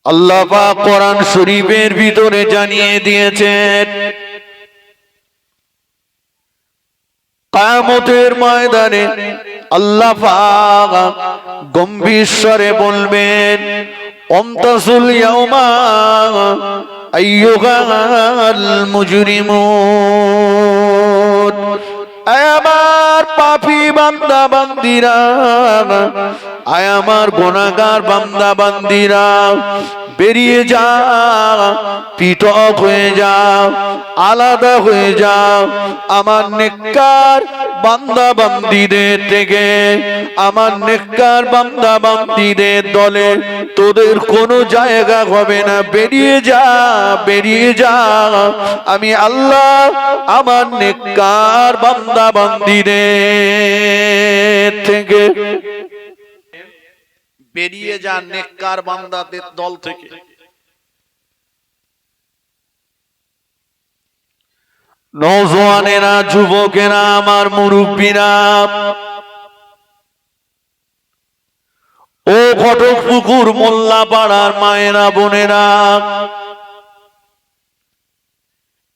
আল্লাহ পাক কোরআন শরীফের ভিতরে জানিয়ে দিয়েছেন, কিয়ামতের ময়দানে আল্লাহ পাক গম্ভীর স্বরে বলবেন, অমতাজুল ইয়াউমা আইয়ুহাল মুজরিমুন। আয় আমার পাপী বান্দা বান্দিরা, আয় আমার গুনাহগার বান্দা বান্দিরা, বেরিয়ে যাও, পৃথক হয়ে যাও, আলাদা হয়ে যাও আমার নেককার বান্দা বান্দিদের থেকে, আমার নেককার বান্দা বান্দিদের দলে তোদের কোনো জায়গা হবে না। বেরিয়ে যা, বেরিয়ে যা, আমি আল্লাহ আমার নেককার বান্দা বান্দিদের থেকে। বেরিয়ে যা নেককার বান্দাদের দল থেকে। নওজওয়ানেরা, যুবকেরা, আমার মুরব্বীরা, ও ঘটকপুকুর মোল্লা পাড়ার মায়েরা বোনেরা,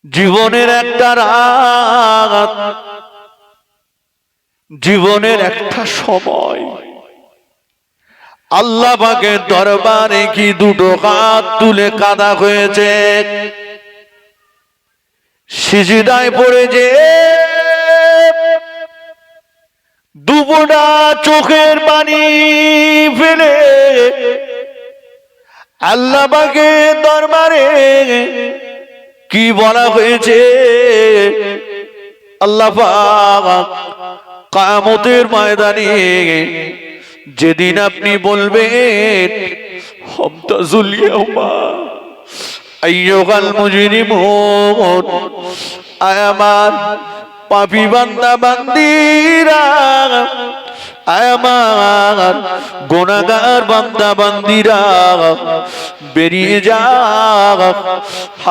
জীবনের একটা রাত, জীবনের একটা সময় আল্লাহ পাকের দরবারে কি দুটো হাত তুলে কাঁদা হয়েছে, সিজদায় পড়ে যে দুবোটা চোখের পানি ফেলে আল্লাহ পাকের দরবারে কি বলা হয়েছে। আল্লাহ পাক কিয়ামতের ময়দানে যেদিন আপনি বলবেন, হামতাজুল ইয়াউমা আইয়ুহাল মুজরিমুন, আয় আমার পাপী বান্দা বান্দিরা, আয় আমার গুনাহগার বান্দা বান্দিরা, বেরিয়ে যাও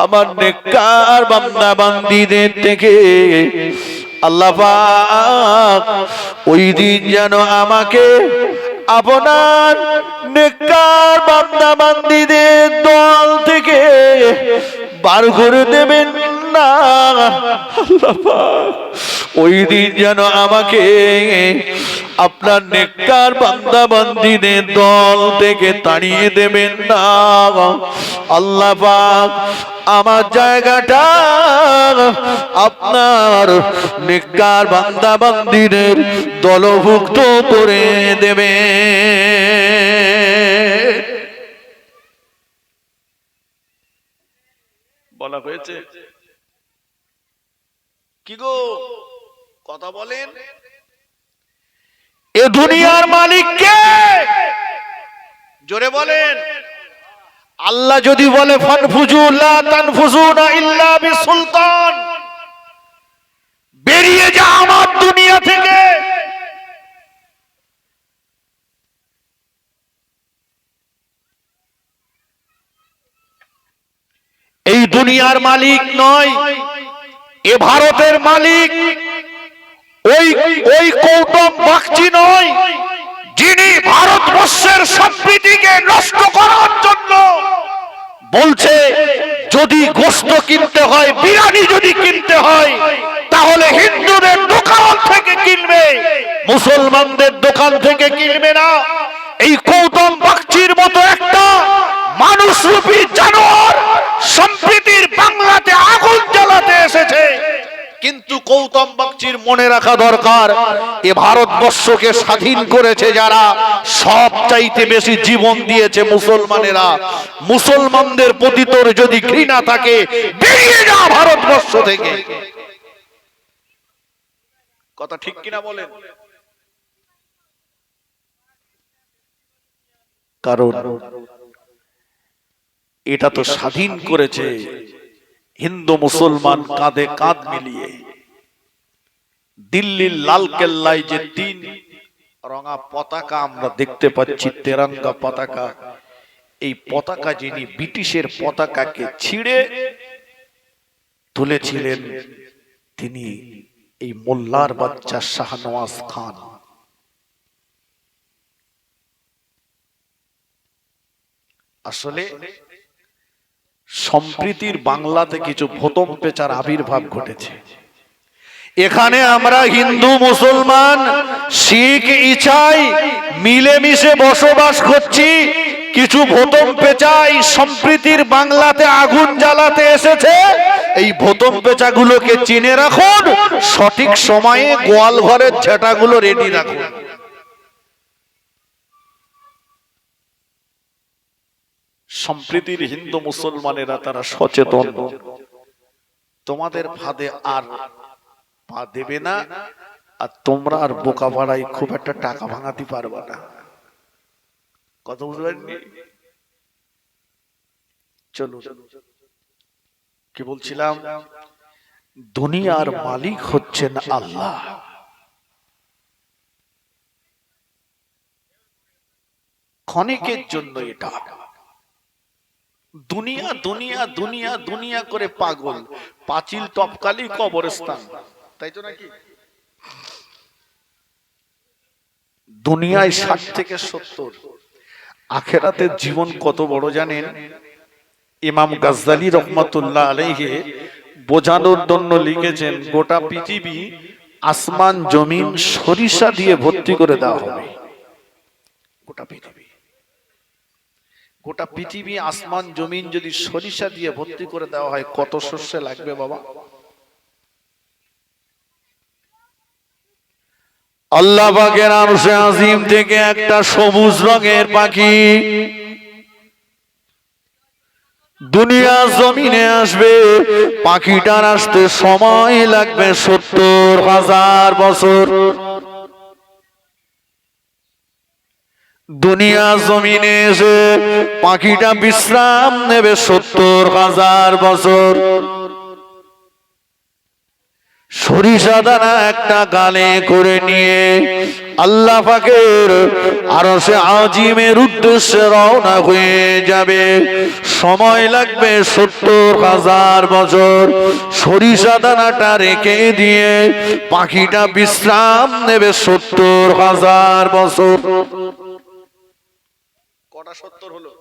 আমার নেককার বান্দা বান্দিদের থেকে। আল্লাহ পাক ওই দিন যেন আমাকে আপনার নেককার বান্দা বান্দিদের দল থেকে বার করে দেবেন না। আল্লাহ পাক ওই দিন যেন আমাকে আপনার নেককার বান্দা বান্দিদের দল থেকে তাড়িয়ে দেবেন না। আল্লাহ পাক আমার জায়গাটা আপনার নেককার বান্দা বান্দিদের দলভুক্ত করে দেবে। বলা হয়েছে কি গো, কথা বলেন। এ দুনিয়ার মালিক কে? জোরে বলেন। আল্লাহ যদি বলে ফানফুজু লা তানফুজুনা ইল্লা বিসুলতান, বেরিয়ে যা আমার দুনিয়া থেকে, এই দুনিয়ার মালিক নয়, এ ভারতের মালিক ওই ওই গৌতম বাগচি নয়, যিনি ভারতবর্ষের সম্প্রীতিকে নষ্ট করার জন্য বলছে যদি গোশত কিনতে হয়, বিরিয়ানি যদি কিনতে হয়, তাহলে হিন্দুদের দোকান থেকে কিনবে, মুসলমানদের দোকান থেকে কিনবে না। এই গৌতম বাগচির মতো একটা মানুষরূপী জানোয়ার সম্প্রীতির বাংলাতে আগুন জ্বালাতে এসেছে। কিন্তু গৌতম বাগচির মনে রাখা দরকার, এ ভারতবর্ষকে স্বাধীন করেছে যারা, সব চাইতে বেশি জীবন দিয়েছে মুসলমানেরা। মুসলমানদের প্রতি তোর যদি ঘৃণা থাকে, বেরিয়ে যা ভারতবর্ষ থেকে। কথা ঠিক কিনা বলেন? কারণ এটা তো স্বাধীন করেছে হিন্দু মুসলমান কাঁধে কাঁধ মিলিয়ে। দিল্লির লাল কেল্লায় যে 3 রঙা পতাকা আমরা দেখতে পাচ্ছি, তেরঙ্গা পতাকা, এই পতাকা যিনি ব্রিটিশের পতাকাকে ছিঁড়ে তুলেছিলেন, তিনি এই মোল্লার বাচ্চা শাহনওয়াজ খান। আসলে সম্প্রীতির বাংলাতে কিছু ভোতম পেচার আবির্ভাব ঘটেছে। এখানে আমরা হিন্দু মুসলমান শিখ ইসাই মিলেমিশে বসবাস করছি। কিছু ভোতম পেচাই সম্প্রীতির বাংলাতে আগুন জ্বালাতে এসেছে। এই ভোতম পেচাগুলোকে চিনে রাখুন, সঠিক সময়ে গোয়াল ঘরের ঝেঁটাগুলো রেডি রাখুন। সম্প্রীতির হিন্দু মুসলমানেরা তারা সচেতন, তোমাদের ফাঁদে আর পা দেবে না, আর তোমরা আর বোকা ভাড়াই খুব একটা টাকা ভাঙাতে পারবে না। কত বুঝতে পারেননি? চলো, কি বলছিলাম? দুনিয়ার মালিক হচ্ছেন আল্লাহ। ক্ষণিকের জন্য এটা দুনিয়া দুনিয়া দুনিয়া দুনিয়া করে পাগল, পাঁচিল টপকালি কবরস্থান, তাই তো নাকি? দুনিয়ায় 60 থেকে 70, আখেরাতের জীবন কত বড় জানেন? ইমাম গাজ্জালী রহমাতুল্লাহ আলাইহি বোঝানোর জন্য লিখেছেন, গোটা পৃথিবী আসমান জমিন সরিষা দিয়ে ভর্তি করে দেওয়া হবে। গোটা পৃথিবী আসমান জমিন যদি সরিষা দিয়ে ভর্তি করে দেওয়া হয়, কত শস্য লাগবে বাবা? আল্লাহ পাকের আরশে আজিম থেকে একটা সবুজ রঙের পাখি দুনিয়া জমিনে আসবে। পাখিটার আসতে সময় লাগবে 70,000 বছর। দুনিয়া জমিনে এসে পাখিটা বিশ্রাম নেবে 70,000 বছর। সরিষা দানা একটা গালে করে নিয়ে আল্লাহ পাকের আরশে আজিমের উদ্দেশ্যে রওনা হয়ে যাবে। সময় লাগবে 70,000 বছর। সরিষা দানাটা রেখে দিয়ে পাখিটা বিশ্রাম নেবে 70,000 বছর। কটা 70 হলো?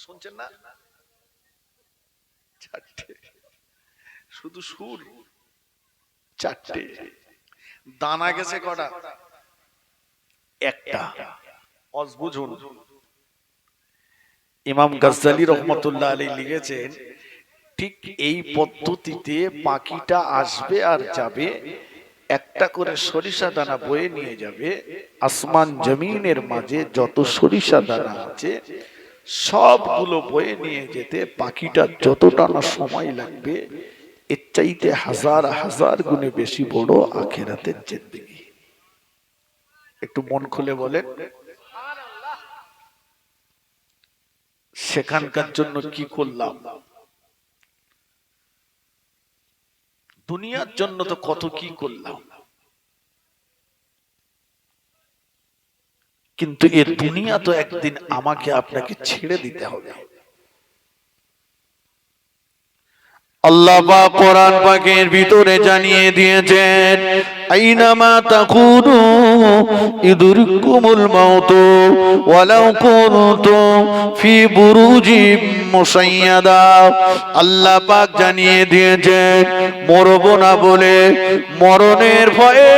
শুনছেন না? চারটে, শুধু সুর চারটে। দানা গেছে কটা? একটা। বুঝুন, ইমাম গাজ্জালী রহমাতুল্লাহ আলাইহি লিখেছেন, ঠিক এই পদ্ধতিতে পাখিটা আসবে আর যাবে, একটা করে সরিষা দানা বয়ে নিয়ে যাবে। আসমান জমিনের মাঝে যত সরিষা দানা আছে সবগুলো বয়ে নিয়ে যেতে পাখিটা যতটা না সময় লাগবে, এর চাইতে হাজার হাজার গুণে বেশি বড় আখিরাতের জিন্দেগি। একটু মন খুলে বলেন, সেখানকার জন্য কি করলাম? দুনিয়ার জন্য তো কত কি করলাম, কিন্তু এ দুনিয়া তো একদিন আমাকে আপনাকে ছেড়ে দিতে হবে। আল্লাহ পাক কোরআন পাকের ভিতরে জানিয়ে দিয়েছেন, আইনামা তাকুনু ইদরিকুমুল মাউত ওয়ালাউ কুনতুম ফি বুরুজিম মুসাইয়াদা। আল্লাহ পাক জানিয়ে দিয়েছেন, মরব না বলে, মরণের ভয়ে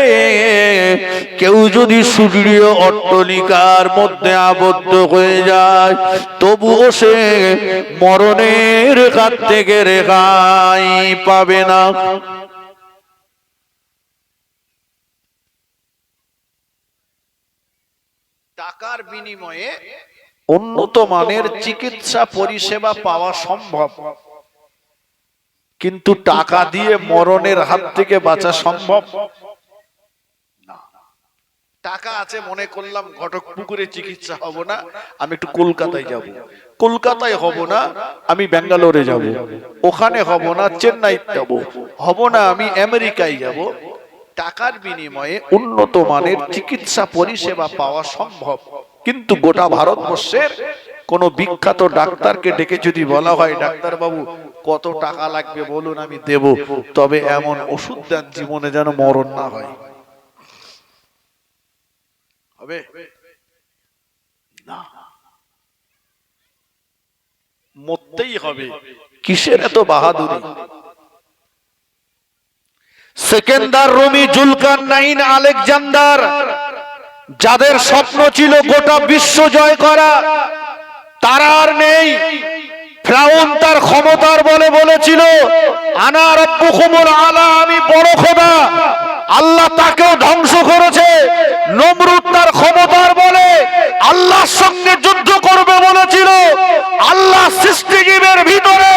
কেউ যদি সুদৃঢ় অট্টালিকার মধ্যে আবদ্ধ হয়ে যায়, তবুও সে মরণের হাত থেকে রেহাই পাবে না। টাকার বিনিময়ে উন্নত মানের চিকিৎসা পরিষেবা পাওয়া সম্ভব, কিন্তু টাকা দিয়ে মরণের হাত থেকে বাঁচা সম্ভব না। টাকা আছে মনে করলাম ঘটকপুকুরে চিকিৎসা হব না, আমি একটু কলকাতায় যাব। কলকাতায় হব না, আমি ব্যাঙ্গালোরে যাব। ওখানে হব না, চেন্নাই যাব। হব না, আমি আমেরিকায় যাব। টাকার বিনিময়ে উন্নত মানের চিকিৎসা পরিষেবা পাওয়া সম্ভব, কিন্তু গোটা ভারতবর্ষের কোন বিখ্যাত ডাক্তারকে ডেকে যদি বলা হয়, ডাক্তার বাবু কত টাকা লাগবে বলুন, আমি দেব, তবে এমন ওষুধ দেন জীবনে যেন মরণ না হয়, হবে? না, মরতেই হবে। কিসের এত বাহাদুরি? সেকেন্দার, রুমি, জুলকারনাইন, আলেকজান্ডার, যাদের স্বপ্ন ছিল গোটা বিশ্ব জয় করা, তারা আর নেই। ফিরআউন তার ক্ষমতার বলে বলেছিল আনা রাব্বুকুমুল আলা, আমি বড় খোদা। আল্লাহ তাকেও ধ্বংস করেছে। নমরুদ তার ক্ষমতার বলে আল্লাহর সঙ্গে যুদ্ধ করবে বলেছিল। আল্লাহ সৃষ্টিজীবের ভিতরে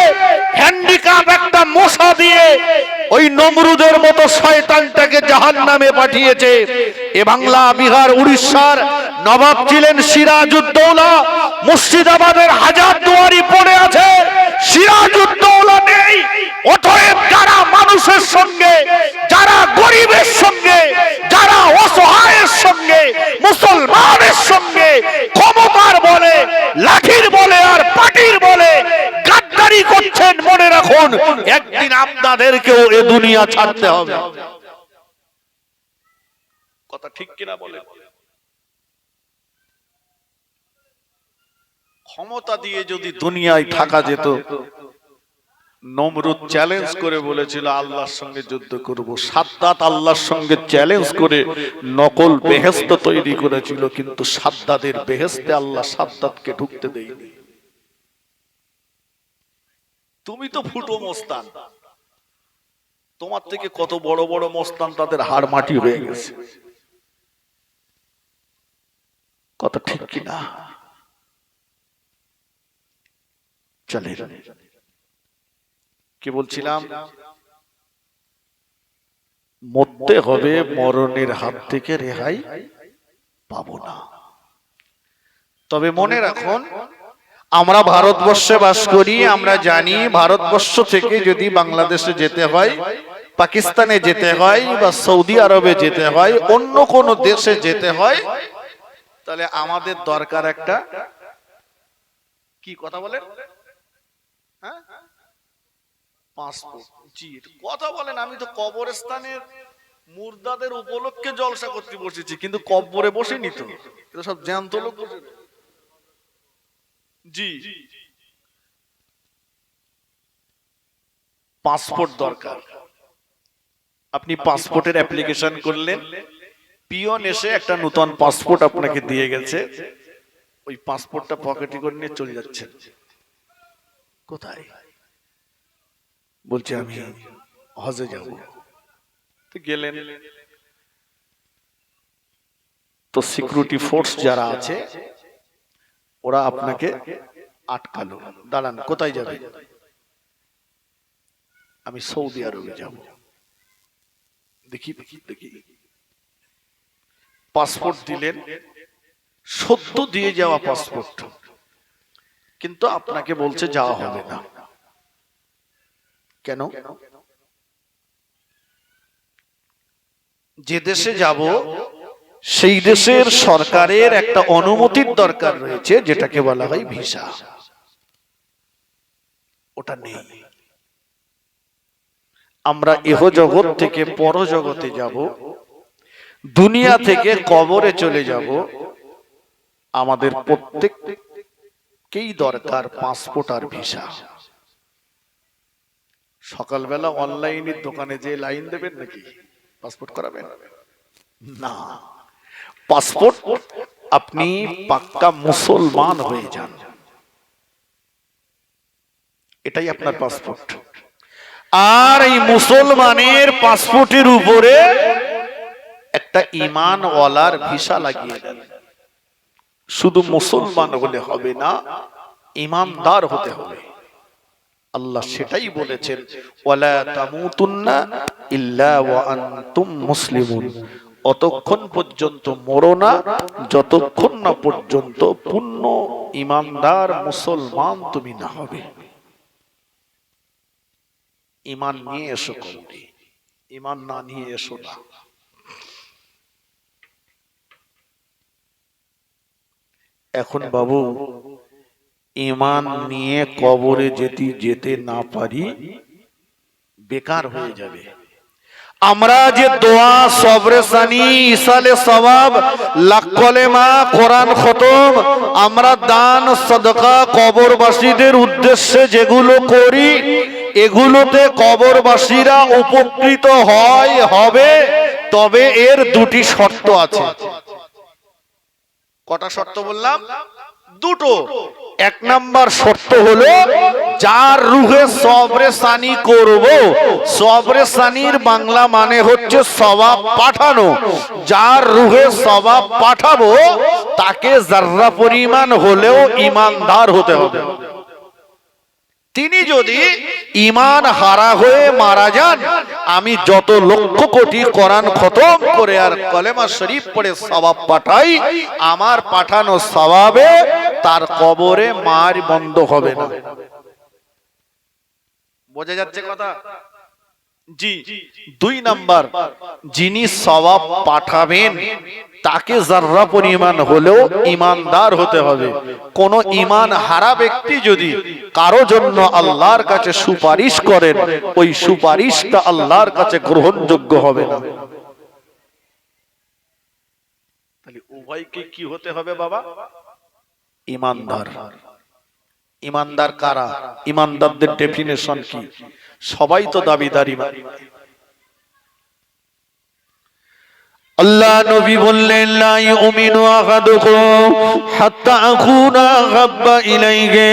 হ্যান্ডিক্যাপ একটা মশা দিয়ে ওই নমরুদের মতো শয়তানটাকে জাহান্নামে পাঠিয়েছে। এ বাংলা, বিহার, উড়িষ্যার নবাব ছিলেন সিরাজউদ্দৌলা। মুর্শিদাবাদের হাজারদুয়ারি পড়ে আছে, সিরাজউদ্দৌলা নেই। অতএব যারা মানুষের সঙ্গে, যারা গরিবের সঙ্গে, যারা অসহায়ের সঙ্গে, মুসলমানের সঙ্গে ক্ষমতার বলে, লাঠির বলে আর পাটির বলে গাদ্দারি করছেন, মনে রাখুন একদিন আপনাদেরকেও এ দুনিয়া ছাড়তে হবে। কথা ঠিক কিনা বলে? ক্ষমতা দিয়ে যদি দুনিয়ায় থাকা যেত, নমরুদ চ্যালেঞ্জ করে বলেছিল আল্লাহর সঙ্গে যুদ্ধ করব। সাদ্দাত আল্লাহর সঙ্গে চ্যালেঞ্জ করে নকল বেহেশত তৈরি করেছিল, কিন্তু সাদ্দাতের বেহেশতে আল্লাহ সাদ্দাতকে ঢুকতে দেয়নি। তুমি তো ফুটো মস্তান, তোমার থেকে কত বড় বড় মস্তান তাদের হাড় মাটি হয়ে গেছে। কথা ঠিক কিনা? চলে কি বলছিলাম? মরতে হবে, মরণের হাত থেকে রেহাই পাবো না। তবে মনে রাখুন, আমরা ভারতবর্ষে বাস করি, আমরা জানি ভারতবর্ষ থেকে যদি বাংলাদেশে যেতে হয়, পাকিস্তানে যেতে হয়, বা সৌদি আরবে যেতে হয়, অন্য কোন দেশে যেতে হয়, তাহলে আমাদের দরকার একটা, কি কথা বলেন, পাসপোর্ট। জি, কথা বলেন। আমি তো কবরস্থানের মুর্দাদের উপলক্ষে জলসা করতে বসেছি, কিন্তু কবরে বসেনি তো, এটা সব জ্যান্ত লোক বসে। জি, পাসপোর্ট দরকার। আপনি পাসপোর্টের অ্যাপ্লিকেশন করলেন, পিয়ন এসে একটা নতুন পাসপোর্ট আপনাকে দিয়ে গেছে, ওই পাসপোর্টটা পকেটে করে নিয়ে চলে যাচ্ছেন। কোথায়? বলছে আমি হজে যাব। তো গেলেন, তো সিকিউরিটি ফোর্স যারা আছে ওরা আপনাকে আটকালো, দাঁড়ান, কোথায় যাবে? আমি সৌদি আরবে যাব। দেখি দেখি দেখি, পাসপোর্ট দিলেন, সদ্য দিয়ে যাওয়া পাসপোর্ট, কিন্তু আপনাকে বলছে যাওয়া হবে না। কেন? যে দেশে যাব সেই দেশের সরকারের একটা অনুমতির দরকার রয়েছে, যেটাকে বলা হয় ভিসা। ওটা নেই। আমরা ইহ জগৎ থেকে পরজগতে যাব, দুনিয়া থেকে কবরে চলে যাব, আমাদের প্রত্যেককেই দরকার পাসপোর্ট আর ভিসা। সকালবেলা অনলাইনের দোকানে যে লাইন দেবেন নাকি পাসপোর্ট করাবেন? না, পাসপোর্ট আপনি পাক্কা মুসলমান হয়ে যান, এটাই আপনার পাসপোর্ট। আর এই মুসলমানের পাসপোর্টের উপরে একটা ঈমানওয়ালার ভিসা লাগিয়ে দেন। শুধু মুসলমান হলে হবে না, ঈমানদার হতে হবে। আল্লাহ সেটাই বলেছেন, ওয়ালা তামুতুন্না ইল্লা ওয়া আনতুম মুসলিমুন। অতক্ষণ পর্যন্ত মরো না যতক্ষণ না পর্যন্ত পূর্ণ ঈমানদার মুসলমান তুমি না হবে। ঈমান নিয়ে এসো কবরে, ঈমান না নিয়ে এসো না। এখন বাবু, ঈমান নিয়ে কবরে যেতে না পারি বেকার হয়ে যাবে। আমরা যে দোয়া, সবরে সানি, ইসালে সওয়াব, লাখ কলেমা, কোরআন খতম, আমরা দান সদকা কবরবাসীদের উদ্দেশ্যে যেগুলো করি, এগুলোতে কবরবাসীরা উপকৃত হয়, হবে, তবে এর দুটি শর্ত আছে। কটা শর্ত বললাম? দুটো। এক নাম্বার শর্ত হলো, যার রুহে সবরে সানি করব, সবরে সানির বাংলা মানে হচ্ছে সওয়াব পাঠানো, যার রুহে সওয়াব পাঠাবো তাকে যার্রা পরিমাণ হলেও ঈমানদার হতে হবে। তিনি যদি ঈমান হারা হয়ে মারা যান, আমি যত লক্ষ কোটি কোরআন খতম করে আর কলেমা শরীফ পড়ে সওয়াব পাঠাই, আমার পাঠানো সওয়াবে তার কবরে মার বন্ধ হবে না। বোঝা যাচ্ছে কথা? জি। দুই নাম্বার, যিনি সওয়াব পাঠাবেন তাকে যার্রা পরিমাণ হলেও ঈমানদার হতে হবে। কোন ঈমান হারা ব্যক্তি যদি কারো জন্য আল্লাহর কাছে সুপারিশ করেন, ওই সুপারিশটা আল্লাহর কাছে গ্রহণযোগ্য হবে না। তাহলে উভয়কে কি হতে হবে বাবা? ঈমানদার। ঈমানদার কারা? ঈমানদারদের ডেফিনেশন কি? সবাই তো দাবিদার ঈমান। আল্লাহ নবী বললেন, লা ইউমিনু আহাদুকুম হাত্তা আকুনা আহাব্বা ইলাইহি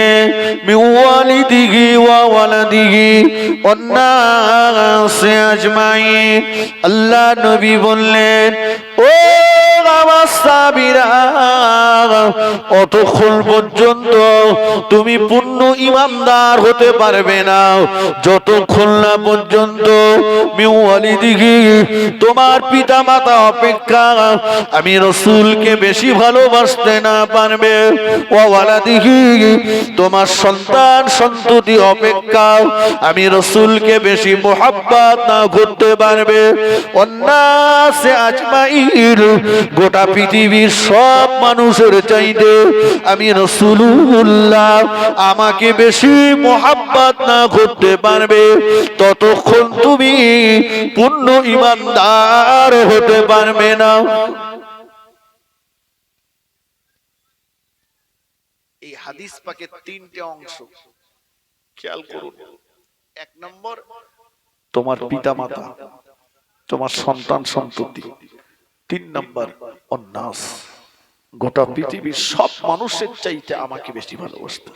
মিন ওয়ালিদিহি ওয়া ওয়ালাদিহি ওয়ান নাসি আজমাইন। আল্লাহ নবী বললেন, ও আমার সাহাবীরা, অতক্ষণ পর্যন্ত তুমি পূর্ণ ঈমানদার হতে পারবে না যতক্ষণ না পর্যন্ত মিন ওয়ালিদিহি, তোমার পিতা মাতা অপেক্ষা আমি রাসূলকে বেশি ভালোবাসতে না পারবে, ওয়া ওয়ালাদিহি, তোমার সন্তান সন্ততি অপেক্ষা আমি রাসূলকে বেশি মুহাব্বত না করতে পারবে, ওয়ান নাসি আজমাইন, গোটা পৃথিবীর সব মানুষের চাইতে আমি রাসূলুল্লাহ আমাকে বেশি মুহাব্বত না করতে পারবে, ততক্ষণ তুমি পূর্ণ ঈমানদার হতে পারবে না। এই হাদিস পাকের তিনটে অংশ খেয়াল করুন। এক নম্বর, তোমার পিতামাতা, তোমার সন্তান সন্ততি। তিন নম্বর, অন্নাস, গোটা পৃথিবীর সব মানুষের চাইতে আমাকে বেশি ভালোবাসতে।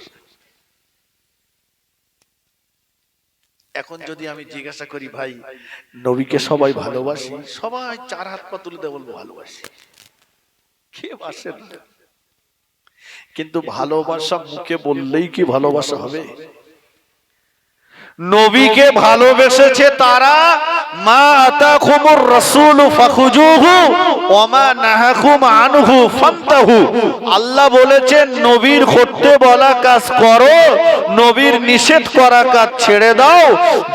এখন যদি আমি জিজ্ঞাসা করি, ভাই নবীকে সবাই ভালোবাসি, সবাই চার হাত পা তুলে বলবো ভালোবাসি। কে বাসে না? কিন্তু ভালোবাসা মুখে বললেই কি ভালোবাসা হবে? নবীকে ভালোবেসেছে তারা, মা আতাকুমুর রাসূল ফাখুজুহু ওয়া মা নাহাকুম আনহু ফান্তাহু। আল্লাহ বলেছেন, নবীর করতে বলা কাজ করো, নবীর নিষেধ করা কাজ ছেড়ে দাও।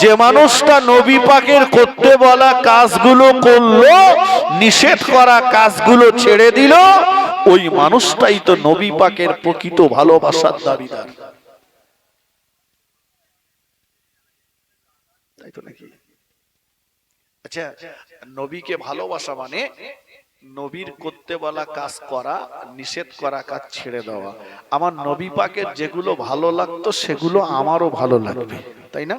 যে মানুষটা নবী পাকের করতে বলা কাজগুলো করলো, নিষেধ করা কাজগুলো ছেড়ে দিল, ওই মানুষটাই তো নবী পাকের প্রকৃত ভালোবাসার দাবিদার। তাই তো নাকি? আচ্ছা, নবীকে ভালোবাসা মানে নবীর করতে বলা কাজ করা, নিষেধ করা কাজ ছেড়ে দেওয়া। আমার নবী পাকের যেগুলো ভালো লাগতো সেগুলো আমারও ভালো লাগবে, তাই না?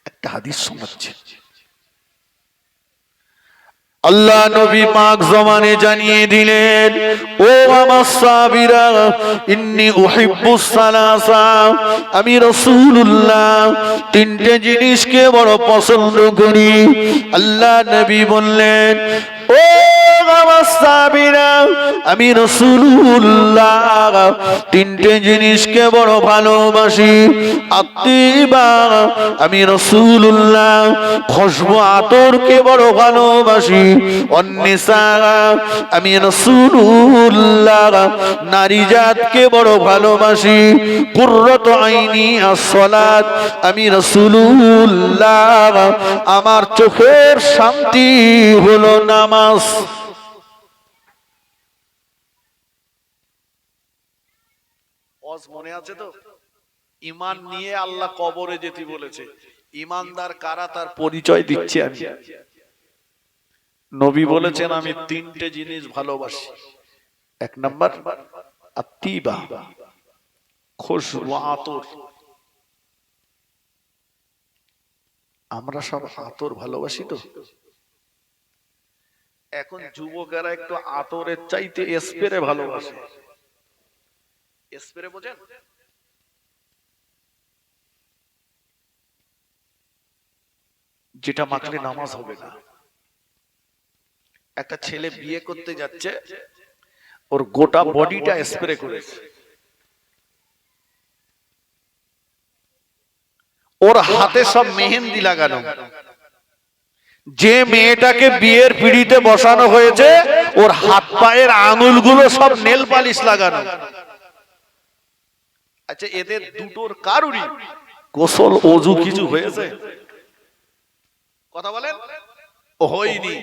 একটা হাদিস শোনাচ্ছি। আল্লাহ নবী পাক জমানে জানিয়ে দিলেন, ও আমার সাহাবীরা, ইন্নী উহিব্বুস সালাসা, আমি রাসূলুল্লাহ তিনটে জিনিসকে বড় পছন্দ করি। আল্লাহ নবী বললেন, ও আমার সাহাবীরা, আমি রাসূলুল্লাহ তিনটে জিনিসকে বড় ভালোবাসি। আত্তিবা, আমি রাসূলুল্লাহ খুশবু আতরকে বড় ভালোবাসি। অন্নিসা, আমি রাসূলুল্লাহ নারী জাতকে বড় ভালোবাসি। কুররাতু আইনি আস-সালাত, আমি রাসূলুল্লাহ আমার চোখের শান্তি হলো নামাজ। মনে আছে তো? ঈমান নিয়ে আল্লাহ কবরে যেতে বলেছে, ইমানদার কারা তার পরিচয় দিচ্ছি আমি। নবী বলেছেন আমি তিনটে জিনিস ভালোবাসি। এক নাম্বার আত্তিবা, খুশবু, আতর। আমরা সব আতর ভালোবাসি তো। এখন যুবকেরা একটু আতরের চাইতে স্প্রে ভালোবাসে। স্প্রে বোঝেন? যেটা মাখলে নামাজ হবে না। একটা ছেলে বিয়ে করতে যাচ্ছে, ওর গোটা বডিটা স্প্রে করেছে, ওর হাতে সব মেহেন্দি লাগানো। যে মেয়েটাকে বিয়ের পিড়িতে বসানো হয়েছে ওর হাত পায়ের আঙুলগুলো সব নেল পালিশ লাগানো। আচ্ছা, এদের দুটোর কারুরই গোসল ওযু কিছু হয়েছে? কথা বলেন। হয়নি।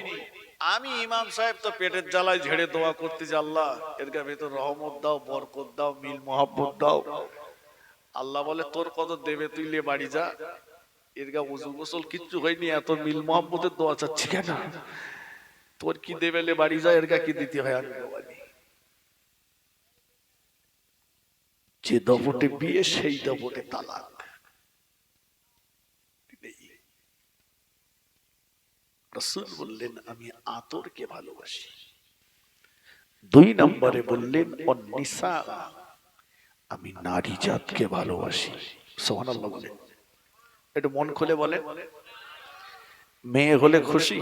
আমি ইমাম সাহেব তো পেটের জ্বালায় ঝেড়ে দোয়া করতেছি, আল্লাহ এর ভেতর রহমত দাও, বরকত দাও, মিল মোহাব্বত দাও। আল্লাহ বলে তোর কত দেবে, তুই লে বাড়ি যা। এর গা ওযু গোসল কিচ্ছু হয়নি, এত মিল মোহাব্বতের দোয়া চাচ্ছি কেন? তোর কি দেবে, লে বাড়ি যা। এর গা কি দিতে হয় আমি জানি। যে দপটে বিয়ে সেই দপটে তালাক। রাসূল বললেন আমি আতরকে ভালোবাসি। দুই নম্বরে বললেন অন্নিসা, আমি নারী জাতকে ভালোবাসি। সুবহানাল্লাহ বলেন। একটু মন খুলে বলেন। মেয়ে হলে খুশি?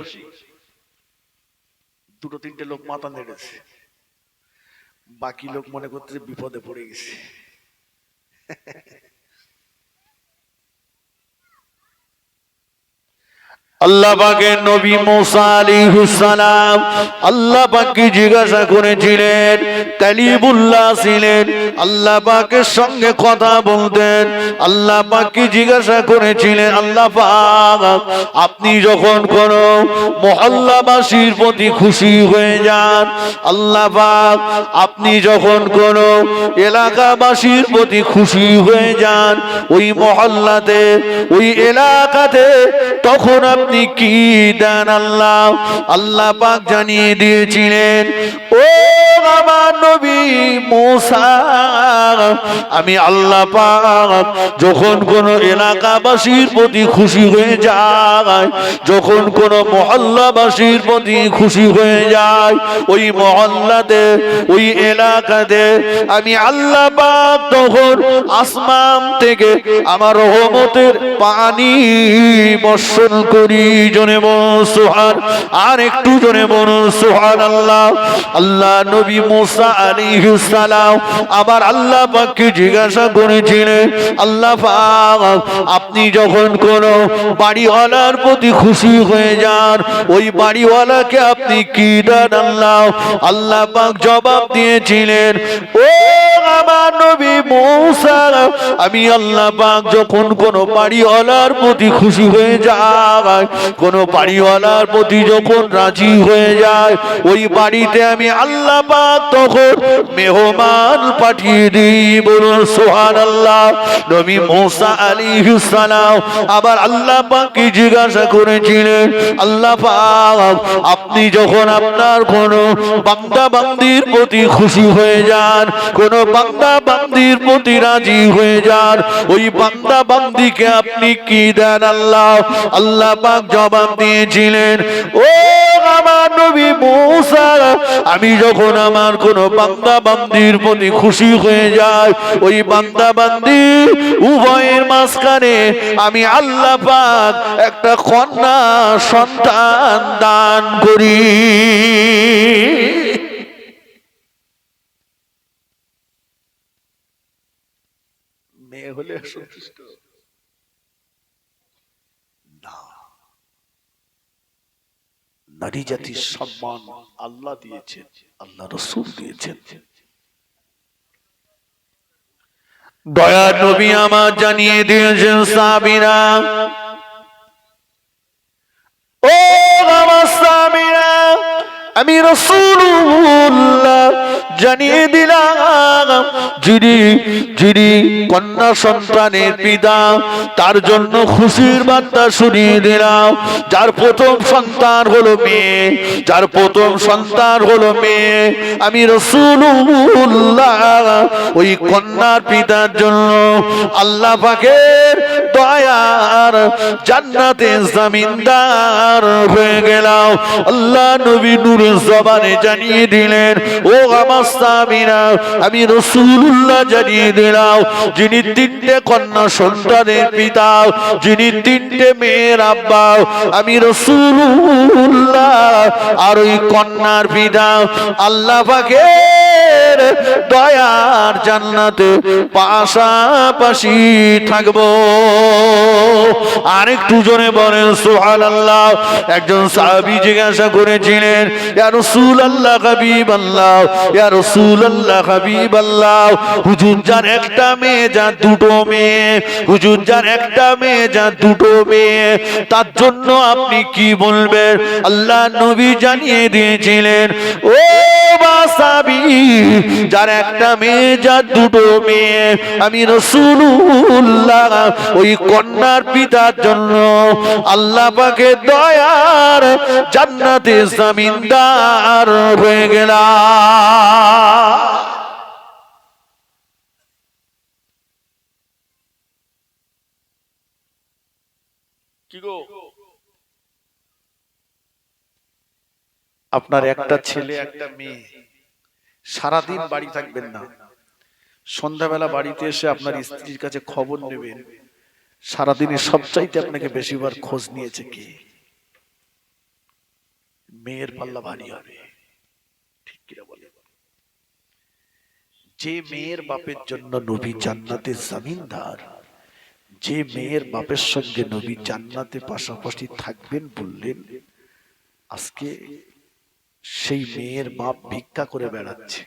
দুটো তিনটে লোক মাথা নেড়েছে, বাকি লোক মনে করতে বিপদে পড়ে গেছে। আল্লাহ পাকের নবী মুসা আলাইহিস সালাম আল্লাহ পাককে জিজ্ঞাসা করেছিলেন, কালিমুল্লাহ ছিলেন, আল্লাহ পাকের সঙ্গে কথা বলতেন। আল্লাহ পাককে জিজ্ঞাসা করেছিলেন, আল্লাহ পাক আপনি যখন কোন মহল্লাবাসীর প্রতি খুশি হয়ে যান, আল্লাহ পাক আপনি যখন কোন এলাকাবাসীর প্রতি খুশি হয়ে যান, ওই মহল্লাতে ওই এলাকাতে তখন আপনি কি দেন? আল্লাহ আল্লাহ পাক জানিয়ে দিয়েছিলেন, ও আমার নবী মুসা, আমি আল্লাহ পাক যখন কোন এলাকাবাসীর প্রতি খুশি হয়ে যায়, যখন কোন মহল্লাবাসীর প্রতি খুশি হয়ে যায়, ওই মহল্লাতে ওই এলাকাতে আমি আল্লাহ পাক তখন আসমান থেকে আমার রহমতের পানি বর্ষণ করি। জনে বলুন সুবহান, আর একটু জনে বলুন সুবহানাল্লাহ। আল্লাহ নবী মুসা আলাইহিস সালাম আবার আল্লাহ পাককে জিজ্ঞাসা করেছিলেন, আল্লাহ পাক আপনি যখন কোন বাড়িওয়ালার প্রতি খুশি হয়ে যান, ওই বাড়িওয়ালাকে আপনি কি দেন? আল্লাহ আল্লাহ পাক জবাব দিয়েছিলেন, ও আমার নবী মুসা, আমি আল্লাহ পাক যখন কোন বাড়িওয়ালার প্রতি খুশি হয়ে যায়, কোন বাড়িওয়ালার প্রতি যখন রাজি হয়ে যায়, ওই বাড়িতে আমি আল্লাহ পাক তখন মেহমান পাঠিয়ে দিই। বলুন সুবহানাল্লাহ। নবী মুসা আলাইহিস সালাম আবার আল্লাহ পাককে জিজ্ঞাসা করেছিলেন, আল্লাহ পাক আপনি যখন আপনার কোন বান্দা বান্দির প্রতি খুশি হয়ে যান, কোন বান্দা বান্দির প্রতি রাজি হয়ে যান, ওই বান্দা বান্দিকে আপনি কি দেন? আল্লাহ আল্লাহ পাক জবাব দিয়েছিলেন, ও আমার নবী মুসা, আমি যখন আমার কোন বান্দা বান্দির প্রতি খুশি হয়ে যায়, ওই বান্দা বান্দি উভয়ের মাঝখানে আমি আল্লাহ পাক একটা কন্যা সন্তান দান করি। মেয়ে হলে সন্তুষ্ট না। নারী জাতির সম্মান আল্লাহ দিয়েছেন, আল্লাহ রাসূল দিয়েছেন। দয়ার নবী আমার জানিয়ে দিয়েছেন, সাবিরা, ও আমার সাবিরা, আমি রাসূলুল্লাহ জানিয়ে দিলাম যিনি যিনি কন্যা সন্তানের পিতা তার জন্য খুশির বার্তা শুনিয়ে দিলাম। যার প্রথম সন্তান হলো মেয়ে, যার প্রথম সন্তান হলো মেয়ে, আমি রাসূলুল্লাহ ওই কন্যার পিতার জন্য আল্লাহ পাকের দয়ার জান্নাতে জমিনদার হয়ে গেলাম। আল্লাহ নবী নূরের জবানে জানিয়ে দিলেন, ও আমার সাহাবীরা, আমি রাসূলুল্লাহ জানিয়ে দিলাম, যিনি তিনটে কন্যা সন্তানের পিতা, যিনি তিনটে মেয়ের আব্বা, আমি রাসূলুল্লাহ আর ওই কন্যার পিতা আল্লাহ পাকের দয়ার জান্নাতে পাশাপাশি থাকবো। আরেকটু জোরে বলেন সুবহানাল্লাহ। একজন সাহাবী জিজ্ঞাসা করেছিলেন, ইয়া রাসূলুল্লাহ হাবিবাল্লাহ, ইয়া রাসূলুল্লাহ হাবিবাল্লাহ, হুজুর যার একটা মেয়ে, যার দুটো মেয়ে, হুজুর যার একটা মেয়ে, যার দুটো মেয়ে, তার জন্য আপনি কি বলবেন? আল্লাহ নবী জানিয়ে দিয়েছিলেন, ও সাহাবী, যার একটা মেয়ে, যার দুটো মেয়ে, আমি রাসূলুল্লাহ ওই কন্যার পিতার জন্য আল্লাহ পাকের দয়ার জান্নাতে জমিনদার হয়ে গেলাম। কি গো, আপনার একটা ছেলে একটা মেয়ে, সারাদিন বাড়ি থাকবেন না, সন্ধ্যাবেলা বাড়িতে এসে আপনার স্ত্রীর কাছে খবর নেবেন, সারাদিনে সবচাইতে আপনাকে বেশিবার খোঁজ নিয়েছে কে? মেয়ের পাল্লা ভারী হবে, ঠিক কিনা বলে? যে মেয়ের বাপের জন্য নবী জান্নাতে জমিনদার, যে মেয়ের বাপের সঙ্গে নবী জান্নাতে পাশাপাশি থাকবেন বললেন, আজকে সেই মেয়ের বাপ ভিক্ষা করে বেড়াচ্ছে।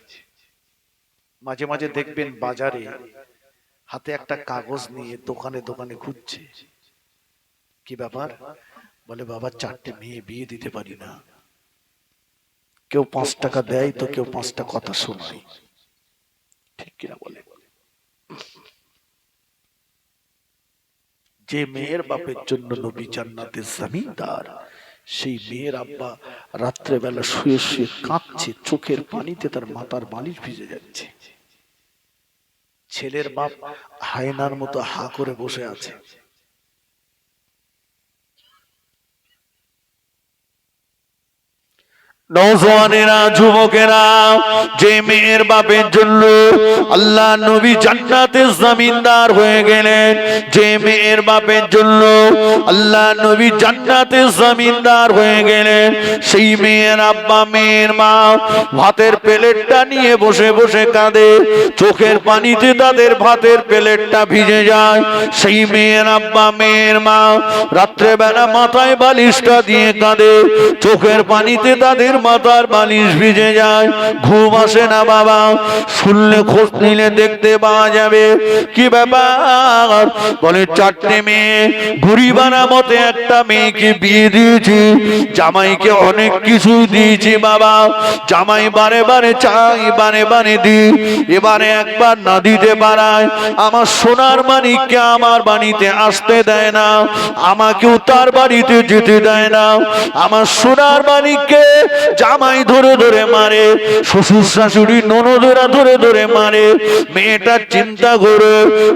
মাঝে মাঝে দেখবেন বাজারে হাতে একটা কাগজ নিয়ে দোকানে দোকানে ঘুরছে। কি ব্যাপার? বলে, বাবা চারটে মেয়ে বিয়ে দিতে পারি না। কেউ 5 টাকা দেয় তো কেউ 5টা কথা শোনায়, ঠিক কিনা বলে? যে মেয়ের বাপের জন্য নবী জান্নাতে জমিনদার, সেই মেয়ের আব্বা রাত্রে বেলা শুয়ে শুয়ে কাঁদছে, চোখের পানিতে তার মাথার বালিশ ভিজে যাচ্ছে। ছেলের বাপ হায়নার মতো হা করে বসে আছে। নওজওয়ানেরা, যুবকেরা, যে মেয়ের বাপের জন্য আল্লাহ নবী জান্নাতে জমিনদার হয়ে গেলেন, যে মেয়ের বাপের জন্য আল্লাহ নবী জান্নাতে জমিনদার হয়ে গেলেন, সেই মেয়ের আব্বা মেয়ের মা ভাতের প্লেটটা নিয়ে বসে বসে কাঁদে, চোখের পানিতে তাদের ভাতের প্লেটটা ভিজে যায়। সেই মেয়ের আব্বা মেয়ের মা রাত্রেবেলা মাথায় বালিশটা দিয়ে কাঁদে, চোখের পানিতে তাদের মাথার বালিশ ভিজে যায়, ঘুম আসে না বাবা। শুনলে খোঁজ নিলে দেখতে পাওয়া যাবে। কি ব্যাপার? বলে, চারটে মেয়ে, ঘুড়ি বানা মতে একটা মেয়েকে বিয়ে দিয়েছি, জামাইকে অনেক কিছু দিয়েছি বাবা, জামাই বারে বারে চাই, বারে বারে দি, এবারে একবার না দিতে পারায় আমার সোনার মানিককে আমার বাড়িতে আসতে দেয় না, আমাকেও তার বাড়িতে যেতে দেয় না। আমার সোনার মানিককে জামাই ধরে ধরে মারে, শ্বশুর শাশুড়ি ননদেরা ধরে ধরে মারে। মেয়েটার চিন্তা করে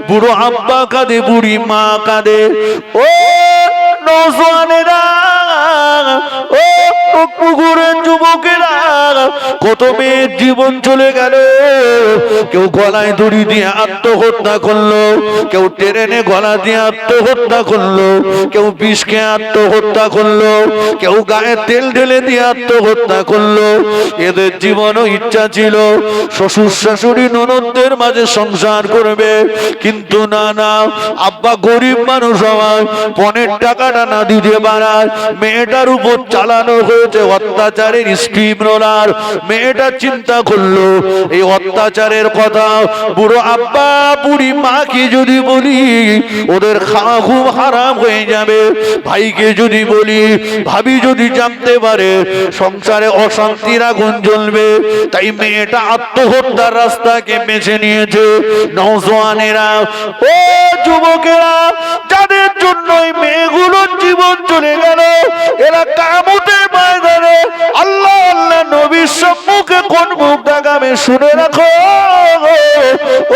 বুড়ো আব্বা কাঁদে, বুড়ি মা কাঁদে। ও নওজওয়ানেরা, ও পুকুরের যুবকেরা, কত মেয়ের জীবন চলে গেল। কেউ গলায় দড়ি দিয়ে আত্মহত্যা করলো, কেউ ট্রেনে গলা দিয়ে আত্মহত্যা করলো, কেউ বিষকে আত্মহত্যা করলো, কেউ গায়ে তেল ঢেলে দিয়ে আত্মহত্যা করলো। এদের জীবনও ইচ্ছা ছিল শ্বশুর শাশুড়ি ননদদের মাঝে সংসার করবে, কিন্তু না না, আব্বা গরিব মানুষ হওয়ায় পনের টাকাটা না দিতে পারায় মেয়েটার উপর চালানো হয়ে হয়েছে অত্যাচারের স্ট্রিম রোলার। মেয়েটা চিন্তা করলো এই অত্যাচারের কথা বুড়ো আব্বা বুড়ি মাকে যদি বলি ওদের খাওয়া খুব হারাম হয়ে যাবে, ভাইকে যদি বলি ভাবি যদি জানতে পারে সংসারে অশান্তির আগুন জ্বলবে। তাই মেয়েটা আত্মহত্যার রাস্তাকে বেছে নিয়েছে। নওজোয়ানেরা, ও যুবকেরা, যাদের জন্য মেয়েগুলোর জীবন চলে গেল, এরা কিয়ামতের ময়দানে আল্লাহ আল্লাহ নবীর সম্মুখে কোন মুখ দেখাবে শুনে রাখো।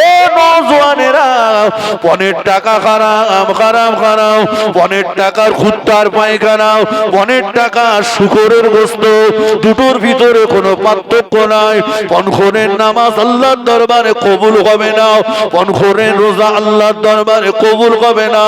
ও নওজোয়ানেরা, পনের টাকা হারাম হারাম হারাম, পনের টাকার কুত্তার পায়খানা, পনের টাকা শুকরের গোশত, দুটোর ভিতরে কোনো পার্থক্য নাই। পনখোরের নামাজ আল্লাহর দরবারে কবুল হবে না, পনখোরের রোজা আল্লাহর দরবারে কবুল হবে না,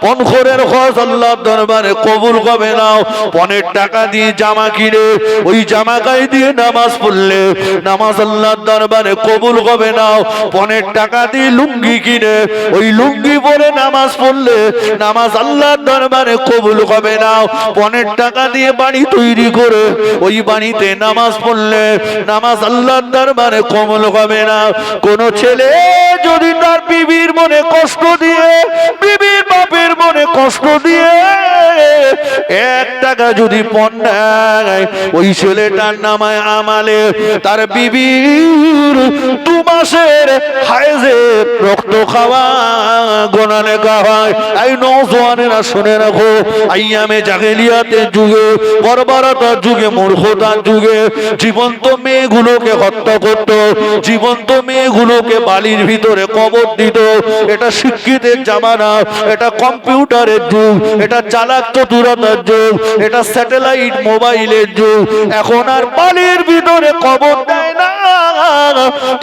পনখোরের হজ আল্লাহর দরবারে কবুল হবে না। পনের টাকা দিয়ে জামা কিনে ওই জামা গায়ে দিয়ে নামাজ পড়লে নামাজ আল্লাহর দরবারে কবুল হবে না। পনের টাকা দিয়ে লুঙ্গি কিনে ওই লুঙ্গি পরে নামাজ পড়লে নামাজ আল্লাহর দরবারে কবুল হবে না। পনের টাকা দিয়ে বাড়ি তৈরি করে ওই বাড়িতে নামাজ পড়লে নামাজ আল্লাহর দরবারে কবুল হবে না। কোন ছেলে যদি তার বিবির মনে কষ্ট দিয়ে, বিবির বাপের মনে কষ্ট দিয়ে 1 টাকা যদি পণ নেয়, ওই ছেলেটার নামায় আমালে তার বিবির 2 মাসের হায়েজে রক্ত খাওয়া গোনা লেখা হয়। এই নওজোয়ানেরা শুনে রাখো, আইয়ামে জাহেলিয়াতের যুগে, বর্বরতার যুগে, মূর্খতার যুগে জীবন্ত মেয়েগুলোকে হত্যা করত, জীবন্ত মেয়েগুলোকে বালির ভিতরে কবর দিত। এটা শিক্ষিতের জামানা, এটা কম্পিউটারের যুগ, এটা চালাক চতুরতার যুগ, এটা স্যাটেলাইট মোবাইলের যুগ। এখন আর বালির ভিতরে কবর দেয় না,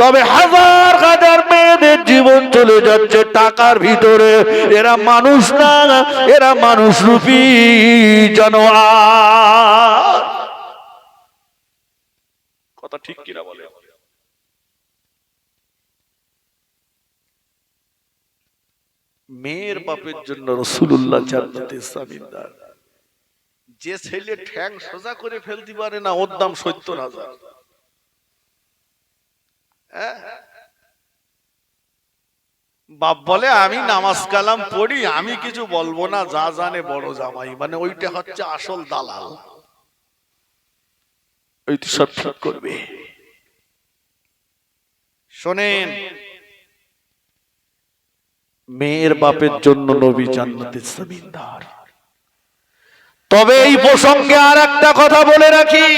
তবে হাজার হাজার মেয়েদের জীবন চলে যাচ্ছে টাকার ভিতরে। এরা মানুষ না, এরা মানুষ রূপী জানোয়ার। কথা ঠিক কিনা বলে? মেয়ের বাপের জন্য রাসূলুল্লাহ জান্নাতে জামিনদার। যে ছেলে ঠ্যাং সোজা করে ফেলতে পারে না, ওর দাম 70,000। বাপ বলে আমি নামাজ কালাম পড়ি, আমি কিছু বলবো না, যা জানে বড় জামাই, মানে ওইটা হচ্ছে আসল দালাল। ওইটা সব ঠিক করবে। শোনেন, মেয়ের বাপের জন্য নবী জান্নাতের জমিনদার। তবে এই প্রসঙ্গে আর একটা কথা বলে রাখি,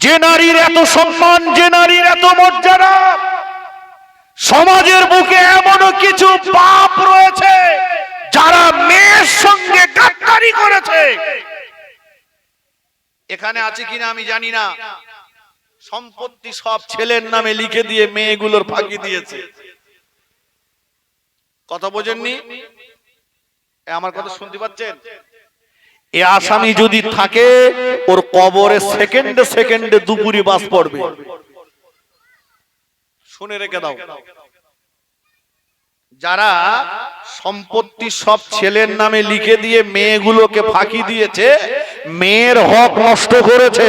যে নারীর এত সম্মান, যে নারীর এত মর্যাদা, সমাজের বুকে এমনও কিছু পাপ রয়েছে যারা মেয়ের সঙ্গে গাদ্দারি করেছে। এখানে আছে কিনা আমি জানি না। সম্পত্তি সব ছেলের নামে লিখে দিয়ে মেয়েগুলোর ফাঁকি দিয়েছে। কথা বোঝেননি? আমার কথা শুনতে পাচ্ছেন? এ আসামি যদি থাকে, ওর কবরে সেকেন্ডে সেকেন্ডে দুপুরি বাস পড়বে। শুনে রেখে দাও, যারা সম্পত্তি সব ছেলের নামে লিখে দিয়ে মেয়েগুলোকে ফাঁকি দিয়েছে, মেয়ের হক নষ্ট করেছে।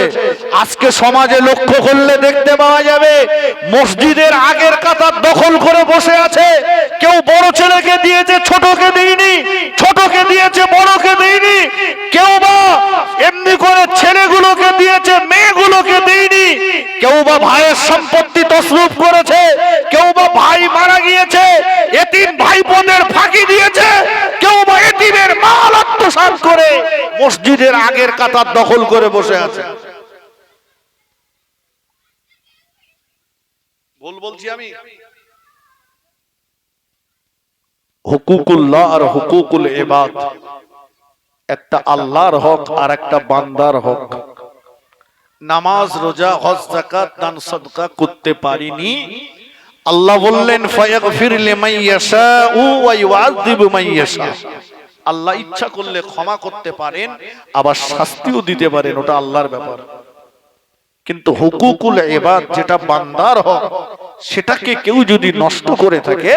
আজকে সমাজে লক্ষ্য করলে দেখতে পাওয়া যাবে, মসজিদের আগের কাতার দখল করে বসে আছে। কেউ বড় ছেলেকে দিয়েছে, ছোটকে দেয়নি, ছোটকে দিয়েছে, বড়কে দেয়নি। কেউ বা এমনি করে ছেলেগুলোকে দিয়েছে, মেয়েগুলোকে দেয়নি। কেউ বা ভাইয়ের সম্পত্তি তসরুফ করেছে, কেউ বা ভাই মারা গিয়েছে, এতিম ভাইবোনের ফাঁকি দিয়েছে, কেউ বা এতিমের মাল আত্মসাৎ করে মসজিদের আগের কাতার দখল করে বসে আছে। ভুল বলছি আমি? হুকুকুল্লাহ আর হুকুকুল ইবাদ, একটা আল্লাহর হক আর একটা বান্দার হক। নামাজ, রোজা, হজ, যাকাত, দান সদকা করতে পারিনি, আল্লাহ বললেন ফায়াগফির লিমান ইয়াশাউ ওয়া ইউআযিবু মান ইয়াশা। আল্লাহ ইচ্ছা করলে ক্ষমা করতে পারেন, আবার শাস্তিও দিতে পারেন, ওটা আল্লাহর ব্যাপার। কিন্তু হুকুকুল ইবাদ, যেটা বান্দার হক, সেটাকে কেউ যদি নষ্ট করে থাকে,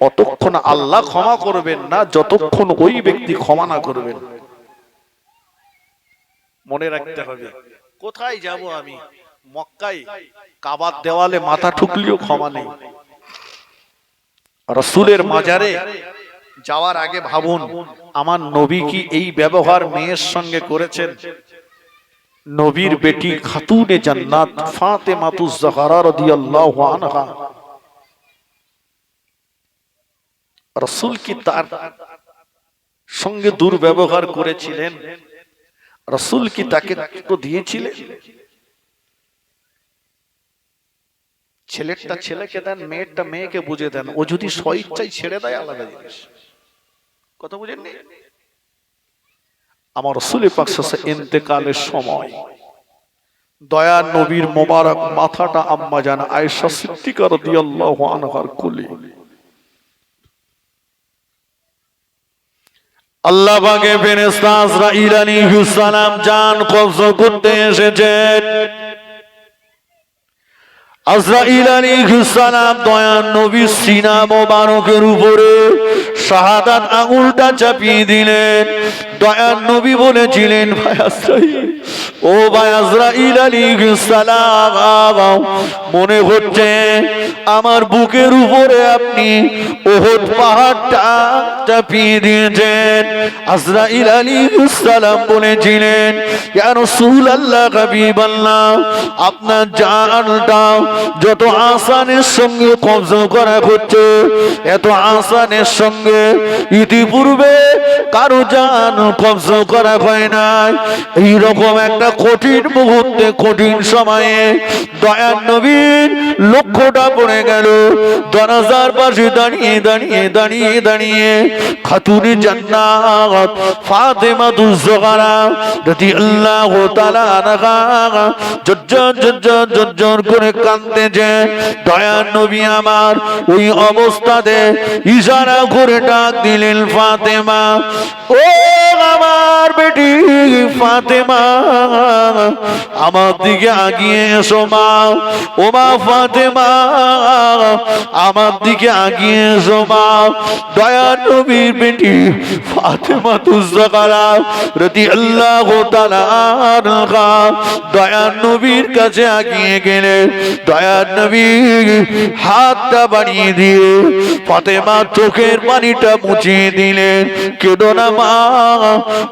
অতক্ষণ আল্লাহ ক্ষমা করবেন না যতক্ষণ ওই ব্যক্তি ক্ষমা না করবেন। মনে রাখতে হবে। কোথায় যাব আমি? মক্কায় কাবার দেওয়ালে মাথা ঠুকলেও ক্ষমা নেই। রাসূলের মাজারে যাওয়ার আগে ভাবুন, আমার নবী কি এই ব্যবহার মেয়ের সঙ্গে করেছেন? নবীর বেটি খাতুনে জান্নাত ফাতেমাতুজ জাহরা রাদিয়াল্লাহু আনহা, রাসূল কি তার সঙ্গে দুর্ব্যবহার করেছিলেন? রাসূল কি তাকে কষ্ট দিয়েছিলেন? ছেলেটা ছেলেকে দেন, মেয়েটা মেয়েকে বুঝে দেন। ও যদি স্বইচ্ছায় ছেড়ে দেয় আলাদা জিনিস। কথা বুঝেননি? আমার রাসূল পাক সাল্লাল্লাহু আলাইহি ইন্তেকালের সময় দয়ার নবীর মোবারক মাথাটা আম্মা জান আয়েশা সিদ্দিকা রাদিয়াল্লাহু আনহার কোলে আল্লাহ পাকের ফেরেশতা আজরাইল আলাইহিস সালাম জান কবজ করতে এসেছেন। আজরাইল আলাইহিস সালাম দয়ার নবীর সিনা মোবারকের উপরে শাহাদাত আঙুলটা চাপিয়ে দিলেন। দয়ার নবী বলেছিলেন, ভাই আজরাইল, ও ভাই আজরাইল আলাইহিস সালাম, মনে হচ্ছে আমার বুকের উপরে আপনি উহুদ পাহাড়টা চাপিয়ে দিয়েছেন। আজরাইল আলাইহিস সালাম বলেছিলেন, ইয়া রাসূলুল্লাহ, হাবিবাল্লাহ, আপনার জানটা যত আসানের সঙ্গে কবজা করা হচ্ছে, এত আসানের সঙ্গে ইতিপূর্বে কারো জান কবজা করা হয় নাই। এইরকম একটা কঠিন মুহূর্তে, কঠিন সময়ে দয়ার নবীর লক্ষ্যটা পড়ে গেল। দরজার পাশে দাঁড়িয়ে দাঁড়িয়ে দাঁড়িয়ে দাঁড়িয়ে খাতুনে জান্নাত ফাতেমাতুজ জাহরা রাদিয়াল্লাহু তাআলা আনহা জজ্জর জজ্জর জজ্জর করে কাঁদতেছে। দয়ার নবী আমার ওই অবস্থাতে ইশারা করে ডাক দিলেন, ফাতেমা, ও আমার বেটি ফাতেমা, আমার দিকে আগিয়ে এসো মা। ও মা ফাতেমা, আমার দিকে আগিয়ে এসো মা। দয়ার নবীর বেটি ফাতেমাতুজ জাহরা রাদিয়াল্লাহু তাআলা আনহা দয়ার নবীর কাছে আগিয়ে গেলেন। দয়ার নবী হাতটা বাড়িয়ে দিয়ে ফাতেমার চোখের পানিটা মুছিয়ে দিলেন। কেঁদো না মা,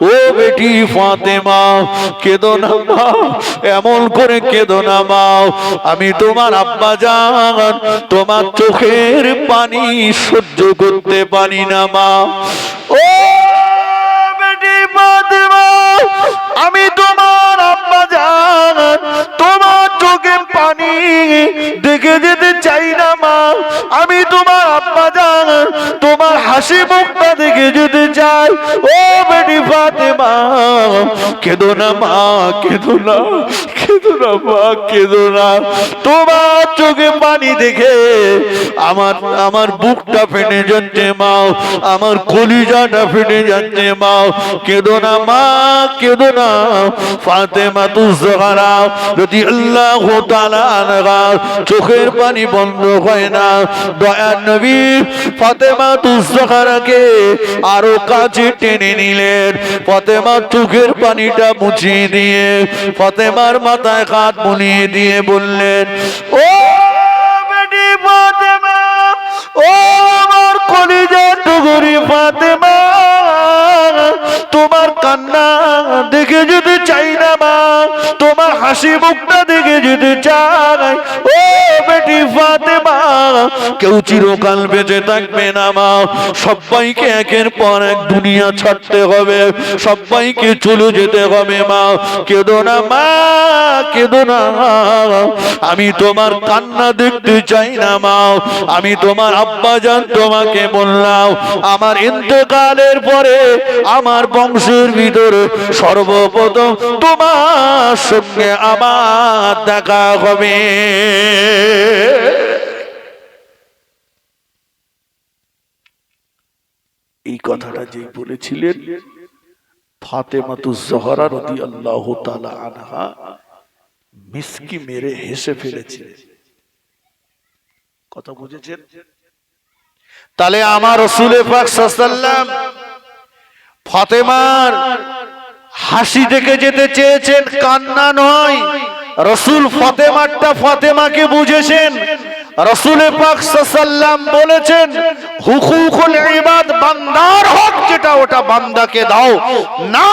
ও বেটি ফাতেমা, কেঁদো না মা, এমন করে কেঁদো না মা। আমি তোমার আব্বা জান, তোমার চোখের পানি সহ্য করতে পারি না মা। ও বেটি ফাতেমা, আমি তোমার আব্বা জান, তোমার চোখের পানি দেখে যেতে চাই না মা। আমি তোমার আব্বা জান, তোমার হাসি মুখটা দেখে যেতে চাই। ও বেটি ফাতেমা, কেঁদো না মা, কেঁদো না, কেঁদো না মা, কেঁদো না। তোমার চোখে পানি দেখে আমার বুকটা ফেটে যাচ্ছে মা, আমার কলিজাটা ফেটে যাচ্ছে মা। কেঁদো না মা, কেঁদো না। ফাতেমাতুজ জাহরা রাদিয়াল্লাহু তাআলা আনহা চোখের পানি বন্ধ হয় না। দয়ার নবী ফাতেমাতুজ জাহরাকে আরো কাছে টেনে নিলেন। ফাতেমার চোখের পানিটা মুছিয়ে দিয়ে ফাতেমার মাথায় হাত বুলিয়ে দিয়ে বললেন, ও বেটি ফাতেমা, ও আমার কলিজার টুকরি ফাতেমা, তোমার কান্না দেখে যেতে চাই না মা, তোমার হাসি মুখটা দেখে যেতে চাই। ও বেটি ফাতেমা, কেউ চিরকাল বেঁচে থাকবে না মা, সবাইকে একের পর এক দুনিয়া ছাড়তে হবে, সবাইকে চলে যেতে হবে মা। কেঁদো না মা, কেঁদো না। আমি তোমার কান্না দেখতে চাই না মা। আমি তোমার আব্বা জান তোমাকে বললাম, আমার ইন্তেকালের পরে আমার বংশের ভিতরে সর্বপ্রথম তোমার সঙ্গে আমার দেখা হবে। এই কথাটা যে বলেছিলেন, ফাতেমাতুজ জাহরা রাদিয়াল্লাহু তাআলা আনহা মিসকি মেরে হেসে ফেলেছে। কথা বুঝেছেন? তাহলে আমার রাসূল পাক সাল্লাল্লাহু আলাইহি ওয়াসাল্লাম ফাতেমার হাসি দেখে যেতে চেয়েছেন, কান্না নয়। রসুল ফাতেমাকে বুঝেছেন। রসুল পাক সাল্লাল্লাহু বলেছেন, হুকুকুল ইবাদ, বান্দার হক যেটা ওটা বান্দাকে দাও না।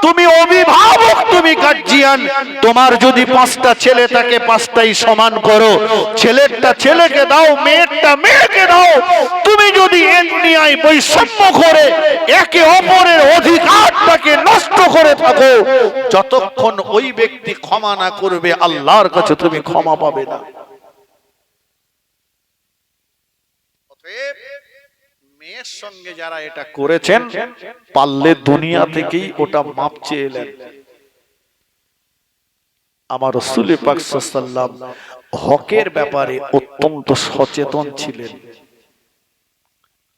তুমি অভিভাবক, তুমি গার্জিয়ান, তোমার যদি 5টা ছেলে থাকে 5টাই সমান করো। ছেলেরটা ছেলেকে দাও, মেয়েরটা মেয়েকে দাও। তুমি যদি এমনিয়ায় বৈষম্য করে একে অপরের অধিকারটাকে নষ্ট করে থাকো, যতক্ষণ ওই ব্যক্তি ক্ষমা না করবে আল্লাহর কাছে তুমি ক্ষমা পাবে না। মেয়ের সঙ্গে যারা এটা করেছেন, পারলে দুনিয়া থেকেই ওটা মাপ চেয়ে এলেন। আমার রাসূল পাক সাল্লাল্লাহু আলাইহি ওয়াসাল্লাম হকের ব্যাপারে অত্যন্ত সচেতন ছিলেন।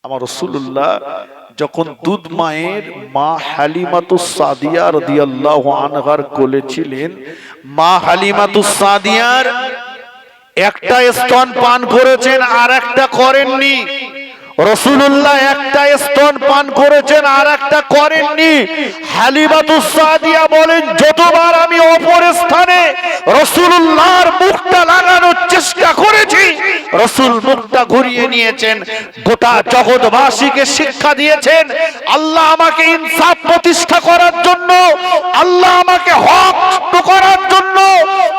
আমার রাসূলুল্লাহ যখন দুধ মায়ের মা হালিমাতুস সাদিয়া রাদিয়াল্লাহু আনহার কোলে ছিলেন, মা হালিমাতুস সাদিয়ার একটা স্তন পান করেছেন আর একটা করেননি। রাসূলুল্লাহ একটা স্তন পান করেছেন আর একটা করেননি। হালিমাতুস সাদিয়া বলেন, যতবার আমি অপর স্থানে রাসূলুল্লাহর মুখটা লাগানোর চেষ্টা করেছি, রাসূল মুখটা ঘুরিয়ে নিয়েছেন। গোটা জগৎবাসীকে শিক্ষা দিয়েছেন, আল্লাহ আমাকে ইনসাফ প্রতিষ্ঠা করার জন্য, আল্লাহ আমাকে হক করার জন্য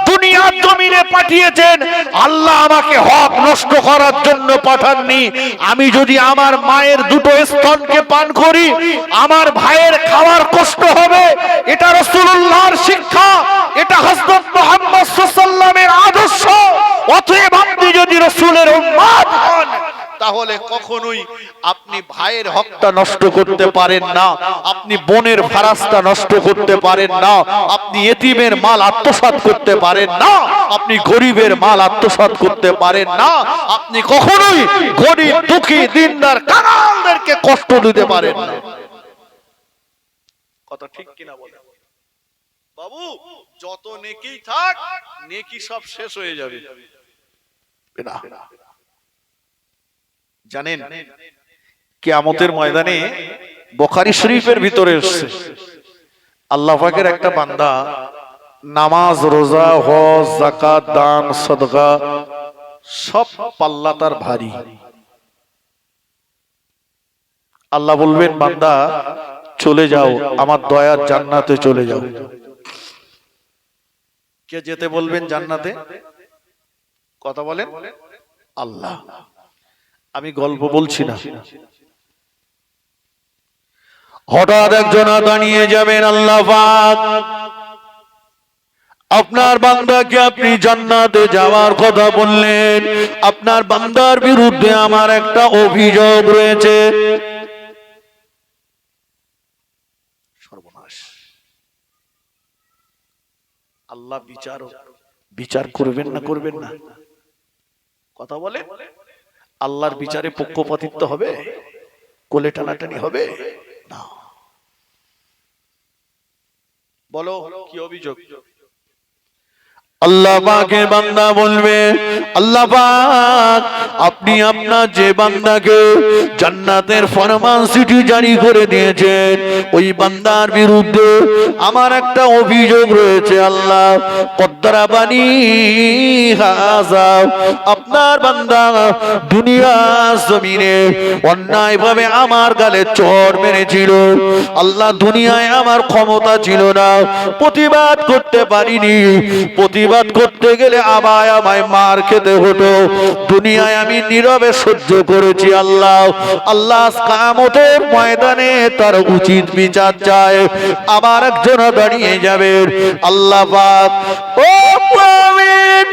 দুনিয়ার জমিনে পাঠিয়েছেন। আল্লাহ আমাকে হক নষ্ট করার জন্য পাঠাননি। আমি যদি আমার মায়ের দুটো স্তনকে পান করি, আমার ভাইয়ের খাওয়ার কষ্ট হবে। এটা রাসূলুল্লাহর শিক্ষা, এটা হযরত মুহাম্মদ সাল্লাল্লাহু আলাইহি ওয়াসাল্লামের আদর্শ। অতএব আপনি যদি রাসূলের উম্মত হন, তাহলে কখনোই আপনি ভাইয়ের হকটা নষ্ট করতে পারেন না, আপনি বোনের ফারাজটা নষ্ট করতে পারেন না, আপনি এতিমের মাল আত্মসাৎ করতে পারেন না, আপনি গরিবের মাল আত্মসাৎ করতে পারেন না, আপনি কখনোই গরিব দুঃখী দিনদার কাঙালদেরকে কষ্ট দিতে পারেন না। কথা ঠিক কিনা বলেন বাবু? যত নেকি থাক, নেকি সব শেষ হয়ে যাবে না। জানেন, কিয়ামতের ময়দানে বুখারী শরীফের ভিতরে এসেছে, আল্লাহ পাকের একটা বান্দা নামাজ, রোজা, হজ, যাকাত, দান, সাদকা সব পাল্লা তার ভারী। আল্লাহ বলবেন, বান্দা চলে যাও, আমার দয়ার জান্নাতে চলে যাও। কে যেতে বলবেন জান্নাতে? কথা বলেন, আল্লাহ। আমি গল্প বলছি না। হঠাৎ একজন দাঁড়িয়ে যাবেন, আল্লাহ পাক আপনার বান্দাকে আপনি জান্নাতে যাওয়ার কথা বললেন, আপনার বান্দার বিরুদ্ধে আমার একটা অভিযোগ রয়েছে। সর্বনাশ। আল্লাহ বিচার করবেন না, করবেন না? কথা বলে, আল্লাহর বিচারে পক্ষপাতিত্ব হবে, কোলে টানাটানি হবে না। বলো কি অভিযোগ? আল্লাহ পাকের বান্দা বলবে, আল্লাহ পাক আপনি আপনার যে বান্দাকে জান্নাতের ফরমান চিঠি জারি করে দিয়েছেন, ওই বান্দার বিরুদ্ধে আমার একটা অভিযোগ রয়েছে। আল্লাহ কদ্দারাবানি হাযা, আপনার বান্দা দুনিয়া জমিনে অন্যায়ভাবে আমার গালে চড় মেরেছিল। আল্লাহ দুনিয়ায় আমার ক্ষমতা ছিল না, প্রতিবাদ করতে পারিনি। প্রতিবাদ করতে গেলে আবার আমায় মার খেতে হতো। দুনিয়ায় আমি নীরবে সহ্য করেছি। আল্লাহ কিয়ামতের ময়দানে তার উচিত বিচার চায়। আবার একজন দাঁড়িয়ে যাবে, আল্লাহ পাক ও আমিন,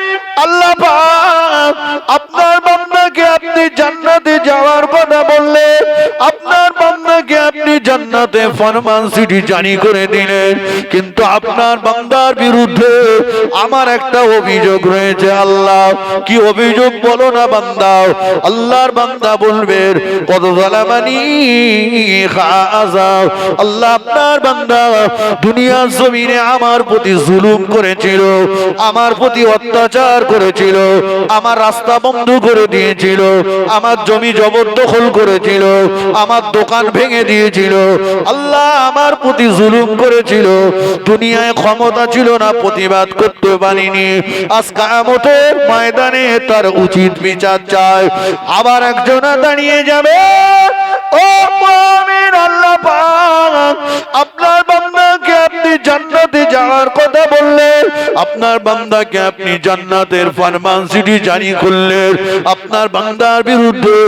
আল্লাহ পাক আপনার বান্দাকে আপনি জান্নাতে যাওয়ার কথা বললে, আপনার বান্দাকে আপনি জান্নাতে ফরমান চিঠি জারি করে দিলেন, কিন্তু আপনার বান্দার বিরুদ্ধে আমার একটা অভিযোগ রয়েছে। আল্লাহ কি অভিযোগ বলো না বান্দা? আল্লাহর বান্দা বলবেন, কদ যালামানি হাযা, আল্লাহ আপনার বান্দা দুনিয়ার জমিনে আমার প্রতি জুলুম করেছিল, আমার প্রতি অত্যাচার করেছিল, আমার রাস্তা বন্ধ করে দিয়েছিল, আমার জমি জবরদখল করেছিল, আমার দোকান ভেঙে দিয়েছিল। আল্লাহ আল্লাহ আমার প্রতি জুলুম করেছিল, দুনিয়ায় ক্ষমতা ছিল না, প্রতিবাদ করতে পারিনি, আজ কিয়ামতের ময়দানে তার উচিত বিচার চাই। আবার একজন দাঁড়িয়ে যাবে, ও মুমিন, আল্লাহ পাক আপনার বান্দাকে আপনি জান্নাতে যাওয়ার কথা বললেন, আপনার বান্দাকে আপনি জান্নাতের ফরমানসিটি জারি করলেন, আপনার বান্দার বিরুদ্ধে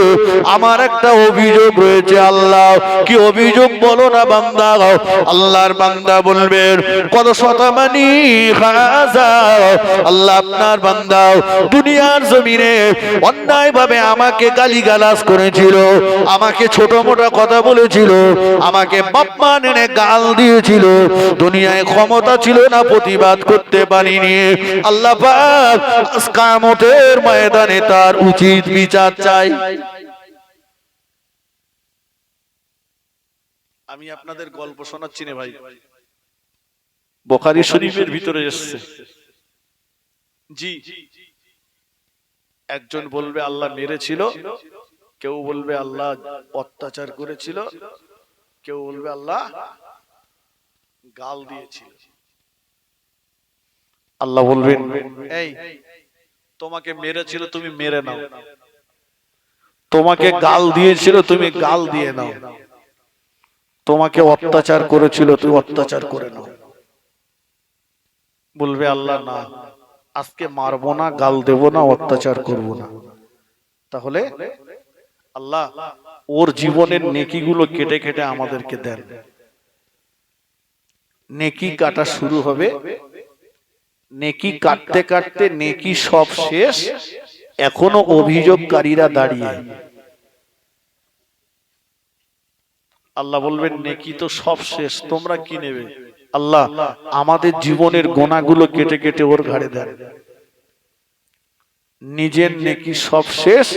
আমার একটা অভিযোগ রয়েছে। আল্লাহ কি অভিযোগ বলো না বান্দা। আল্লাহর বান্দা বলবেন, কত শতমানি খাজা, আল্লাহ আপনার বান্দা দুনিয়ার জমিনে অন্যায়ভাবে আমাকে গালিগালাজ করেছিল, আমাকে ছোট মোটা কথা বলেছিল, আমাকে বাপ মা নেনে গাল দিয়েছিল, দুনিয়ায় ক্ষমতা ছিল না, প্রতিবাদ করতে পারিনি। আল্লাহ পাক আজ কিয়ামতের ময়দানে তার উচিত বিচার চাই। আমি আপনাদের গল্প শোনাচ্ছি না ভাই, বুখারী শরীফের ভিতরে এসেছে। জি, একজন বলবে আল্লাহ মেরেছিল, কেউ বলবে আল্লাহ অত্যাচার করেছিল, কেউ বলবে আল্লাহ গাল দিয়েছিল। আল্লাহ বলবেন, এই তোমাকে মেরেছিল তুমি মেরে নাও, তোমাকে গাল দিয়েছিল তুমি গাল দিয়ে নাও, তোমাকে অত্যাচার করেছিল তুমি অত্যাচার করে নাও। বলবে আল্লাহ না, আজকে মারবো না, গাল দেব না, অত্যাচার করব না। তাহলে আল্লাহ ওর জীবনের নেকিগুলো কেটে কেটে আমাদেরকে দেন। নেকি কাটা শুরু হবে, নেকি কাটতে কাটতে নেকি সব শেষ, এখনো অভিযোগকারীরা দাঁড়িয়ে। আল্লাহ বলবেন নেকি তো সব শেষ, তোমরা কি নেবে? আল্লাহ আমাদের জীবনের গোনাগুলো কেটে কেটে ওর ঘাড়ে দেন। নিজের নেকি সব শেষ,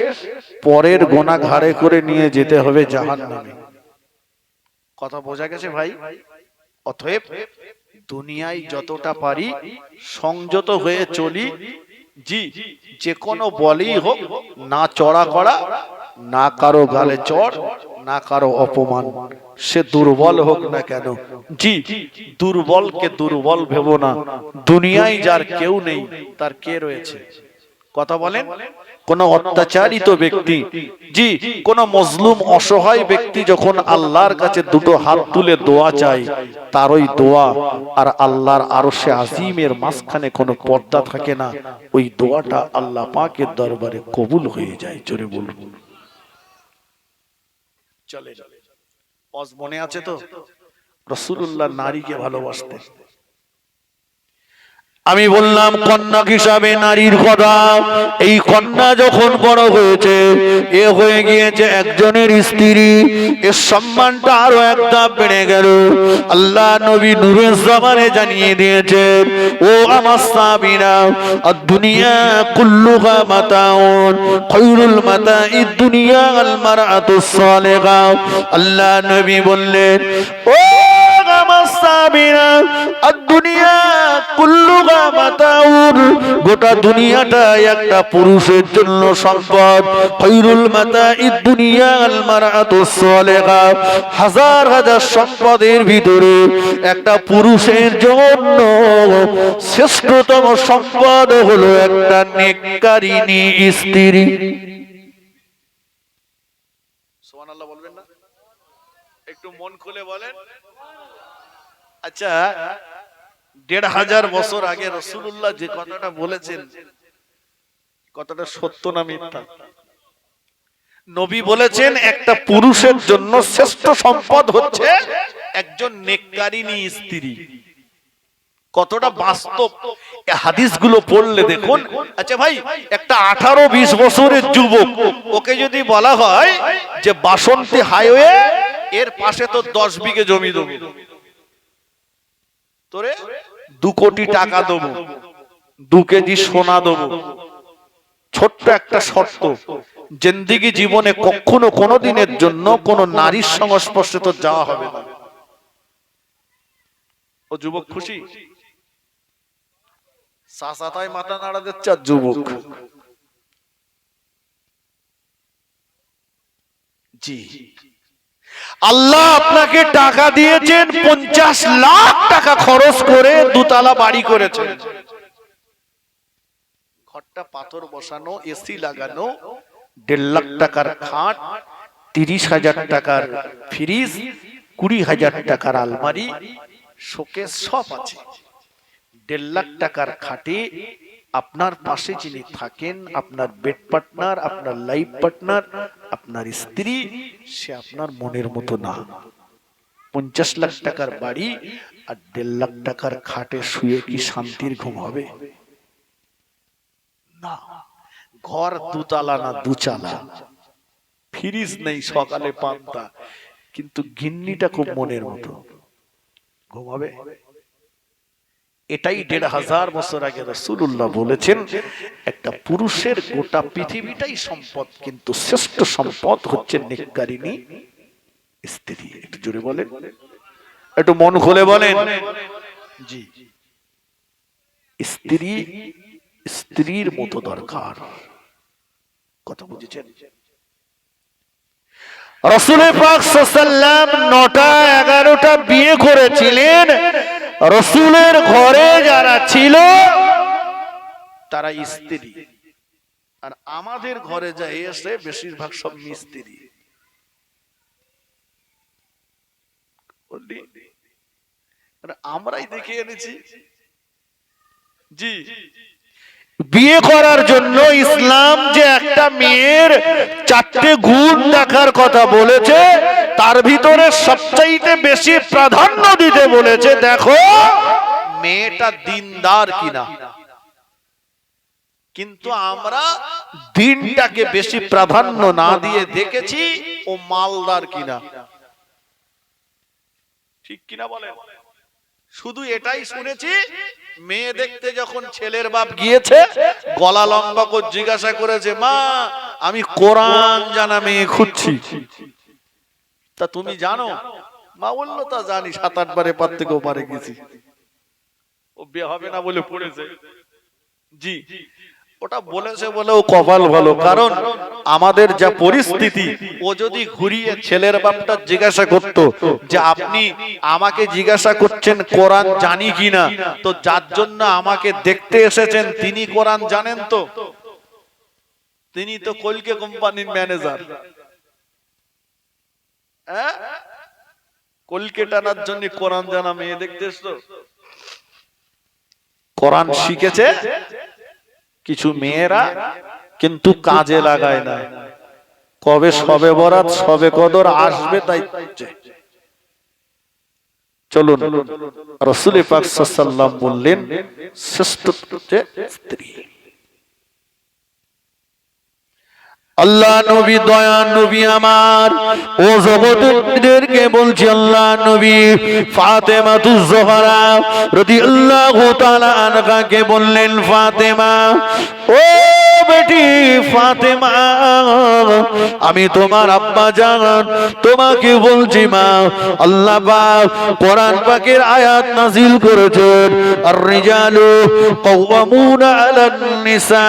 পরের গোনা ঘাড়ে করে নিয়ে যেতে হবে জাহান্নামে। কথা বোঝা গেছে ভাই? অতএব দুনিয়ায় যতটা পারি সংযত হয়ে চলি। জি, যে কোনো বলেই হোক, না চড়া করা, না কারো গালে চড়, না কারো অপমান, সে দুর্বল হোক না কেন। জি, দুর্বলকে দুর্বল ভেবো না, দুনিয়ায় যার কেউ নেই তার কে রয়েছে? কথা বলেন। কোন অত্যাচারিত ব্যক্তি, জি, কোন মজলুম অসহায় ব্যক্তি যখন আল্লাহর কাছে দুটো হাত তুলে দোয়া চায়, তার ওই দোয়া আর আল্লাহর আরশে আজিমের মাঝখানে কোনো পর্দা থাকে না, ওই দোয়াটা আল্লাহ পাকের দরবারে কবুল হয়ে যায়। জোরে বলুন। চলে ওয়াজ মনে আছে তো? রাসূলুল্লাহ নারীকে ভালোবাসতেন। আমি বললাম কন্যা হিসাবে নারীর কথা। এই কন্যা যখন বড় হয়েছে, এ হয়ে গিয়েছে একজনের স্ত্রী, এর সম্মানটা আরো একটা বেড়ে গেল। আল্লাহ নবী নূরে জামানে জানিয়ে দিয়েছেন, ও আমার সাহাবীরা, আদ-দুনিয়া কুল্লুহা মাতাউন, খায়রুল মাতাইদ দুনিয়া আল মারআতুস সালিহা। আল্লাহ নবী বললেন, ও আমার সাহাবীরা, আদ-দুনিয়া কুল্লুহা মাতাউন, গোটা দুনিয়াটা একটা পুরুষের জন্য সম্পদ। খায়রুল মাতাইদ দুনিয়া আল মারআতুস সালিহা, হাজার হাজার সম্পদের ভিতরে একটা পুরুষের জন্য শ্রেষ্ঠতম সম্পদ হলো একটা নেককারিনী স্ত্রী। সুবহানাল্লাহ বলবেন না? একটু মন খুলে বলেন। আচ্ছা, ১৫০০ বছর আগে রাসূলুল্লাহ যে কথাটা বলেছেন, কথাটা সত্য না মিথ্যা? নবী বলেছেন একটা পুরুষের জন্য শ্রেষ্ঠ সম্পদ হচ্ছে একজন নেককারিনী স্ত্রী। কতটা বাস্তব এই হাদিসগুলো পড়লে দেখুন। আচ্ছা ভাই, একটা 18-20 বছরের যুবক, ওকে যদি বলা হয় যে বাসন্তী হাইওয়ে এর পাশে তো 10 বিঘে জমি দেবো, তোরে 2 কোটি টাকা দেবো, 2 কেজি সোনা দেবো, ছোট্ট একটা শর্ত, জিন্দেগি জীবনে কখনো কোনোদিনের জন্য কোন নারীর সংস্পর্শে তো যাওয়া হবে না, ও যুবক খুশি? সাসাতায় মাথা নাড়া দিচ্ছে আর যুবক। জি, আল্লাহ আপনাকে টাকা দিয়েছেন, 50 লাখ টাকা খরচ করে দুতলা বাড়ি করেছেন, ঘরটা পাথর বসানো, এসি লাগানো, 1.5 লাখ টাকার খাট, 30,000 টাকার ফ্রিজ, 20,000 টাকার আলমারি, শোকেস সব আছে। 1.5 লাখ টাকার খাটে আপনার পাশে যিনি থাকেন, আপনার বেড পার্টনার, আপনার লাইফ পার্টনার, আপনার স্ত্রী, সে আপনার মনের মতো না। 50 লাখ টাকার বাড়ি আর 1.5 লাখ টাকার খাটে শুয়ে কি শান্তির ঘুম হবে? না। ঘর দুতলা না দুচালা, ফ্রিজ নেই, সকালে পান্তা, কিন্তু গিন্নিটা খুব মনের মতো, ঘুমাবে? এটাই 1500 বছর আগে রাসূলুল্লাহ বলেছেন, একটা পুরুষের গোটা পৃথিবীটাই সম্পদ, কিন্তু শ্রেষ্ঠ সম্পদ হচ্ছে নেককারিনী স্ত্রী। একটু জোরে বলেন, একটু মন খুলে বলেন। জি, স্ত্রী স্ত্রীর মতো দরকার। কথা বুঝেছেন? রাসূল পাক সাল্লাল্লাহু আলাইহি ওয়াসাল্লাম 9টা 11টা বিয়ে করেছিলেন। রাসূলের ঘরে যারা ছিল তারা স্ত্রী, আর আমাদের ঘরে যা এসে বেশিরভাগ সব মিস্ত্রি। আমরাই দেখে এনেছি। জি, বিয়ে করার জন্য ইসলাম যে একটা মেয়ের 4টে গুণ দেখার কথা বলেছে, তার ভিতরে সবচাইতে বেশি প্রাধান্য দিতে বলেছে, দেখো মেয়েটা দিনদার কিনা। কিন্তু আমরা দিনটাকে বেশি প্রাধান্য না দিয়ে দেখেছি ও মালদার কিনা। ঠিক কিনা বলেন? শুধু এটাই শুনেছি, মেয়ে দেখতে যখন ছেলের বাপ গিয়েছে, গলা লম্বা করে জিজ্ঞাসা করেছে, মা আমি কোরআন জানা মেয়ে খুঁজছি, তা তুমি জানো? মা বললো, তা জানি, 7-8 বারে পার থেকে ওপারে গেছি। ও বিয়ে হবে না বলে পড়েছে। জি, ওটা বলেছে বলে ও কপাল ভালো, কারণ আমাদের যা পরিস্থিতি, ও যদি ঘুরিয়ে ছেলের বাপটা জিজ্ঞাসা করত যে আপনি আমাকে জিজ্ঞাসা করছেন কোরআন জানি কিনা, তো যার জন্য আমাকে দেখতে এসেছেন তিনি কোরআন জানেন তো? তিনি তো কলকে কোম্পানির ম্যানেজার। কলকে টানার জন্য কোরআন জানা মেয়ে দেখতে এসছো? কোরআন শিখেছে কিছু মেয়েরা, কিন্তু কাজে লাগায় না। কবে সবে বরাত সবে কদর আসবে তাই চলুন, রাসূল পাক সাল্লাল্লাহু আলাইহি ওয়াসাল্লাম বললেন শ্রেষ্ঠ হচ্ছে স্ত্রী। আল্লাহ নবী, দয়া নবী আমার, ও জগতেরকে বলছি, আল্লাহ নবী ফাতেমাতুজ জোহরা রাদিয়াল্লাহু তাআলা আনহাকে বললেন, ফাতেমা, ও বেটি ফাতেমা, আমি তোমার আব্বা জান, তোমাকে বলছি মা, আল্লাহ পাক কোরআন পাকের আয়াত নাযিল করেছেন, আর রিজালু কাওয়ামুনা আলান নিসা।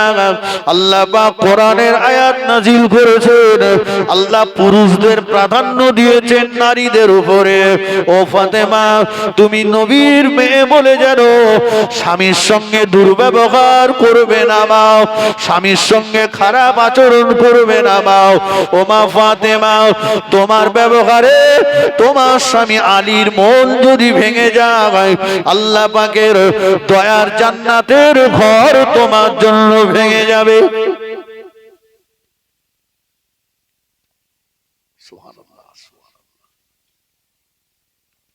আল্লাহ পাক কোরআনের আয়াত নাযিল করেছেন, আল্লাহ পুরুষদের প্রাধান্য দিয়েছেন নারীদের উপরে। ও ফাতেমা, তুমি নবীর মেয়ে বলে জানো, স্বামীর সঙ্গে দুর্ব্যবহার করবে না মা, স্বামীর সঙ্গে খারাপ আচরণ করবে না মা। ও মা ফাতেমা, তোমার ব্যবহারে তোমার স্বামী আলীর মন যদি ভেঙে যায়, আল্লাহ পাকের দয়ার জান্নাতের ঘর তোমার জন্য ভেঙে যাবে। সুবহানাল্লাহ, সুবহানাল্লাহ।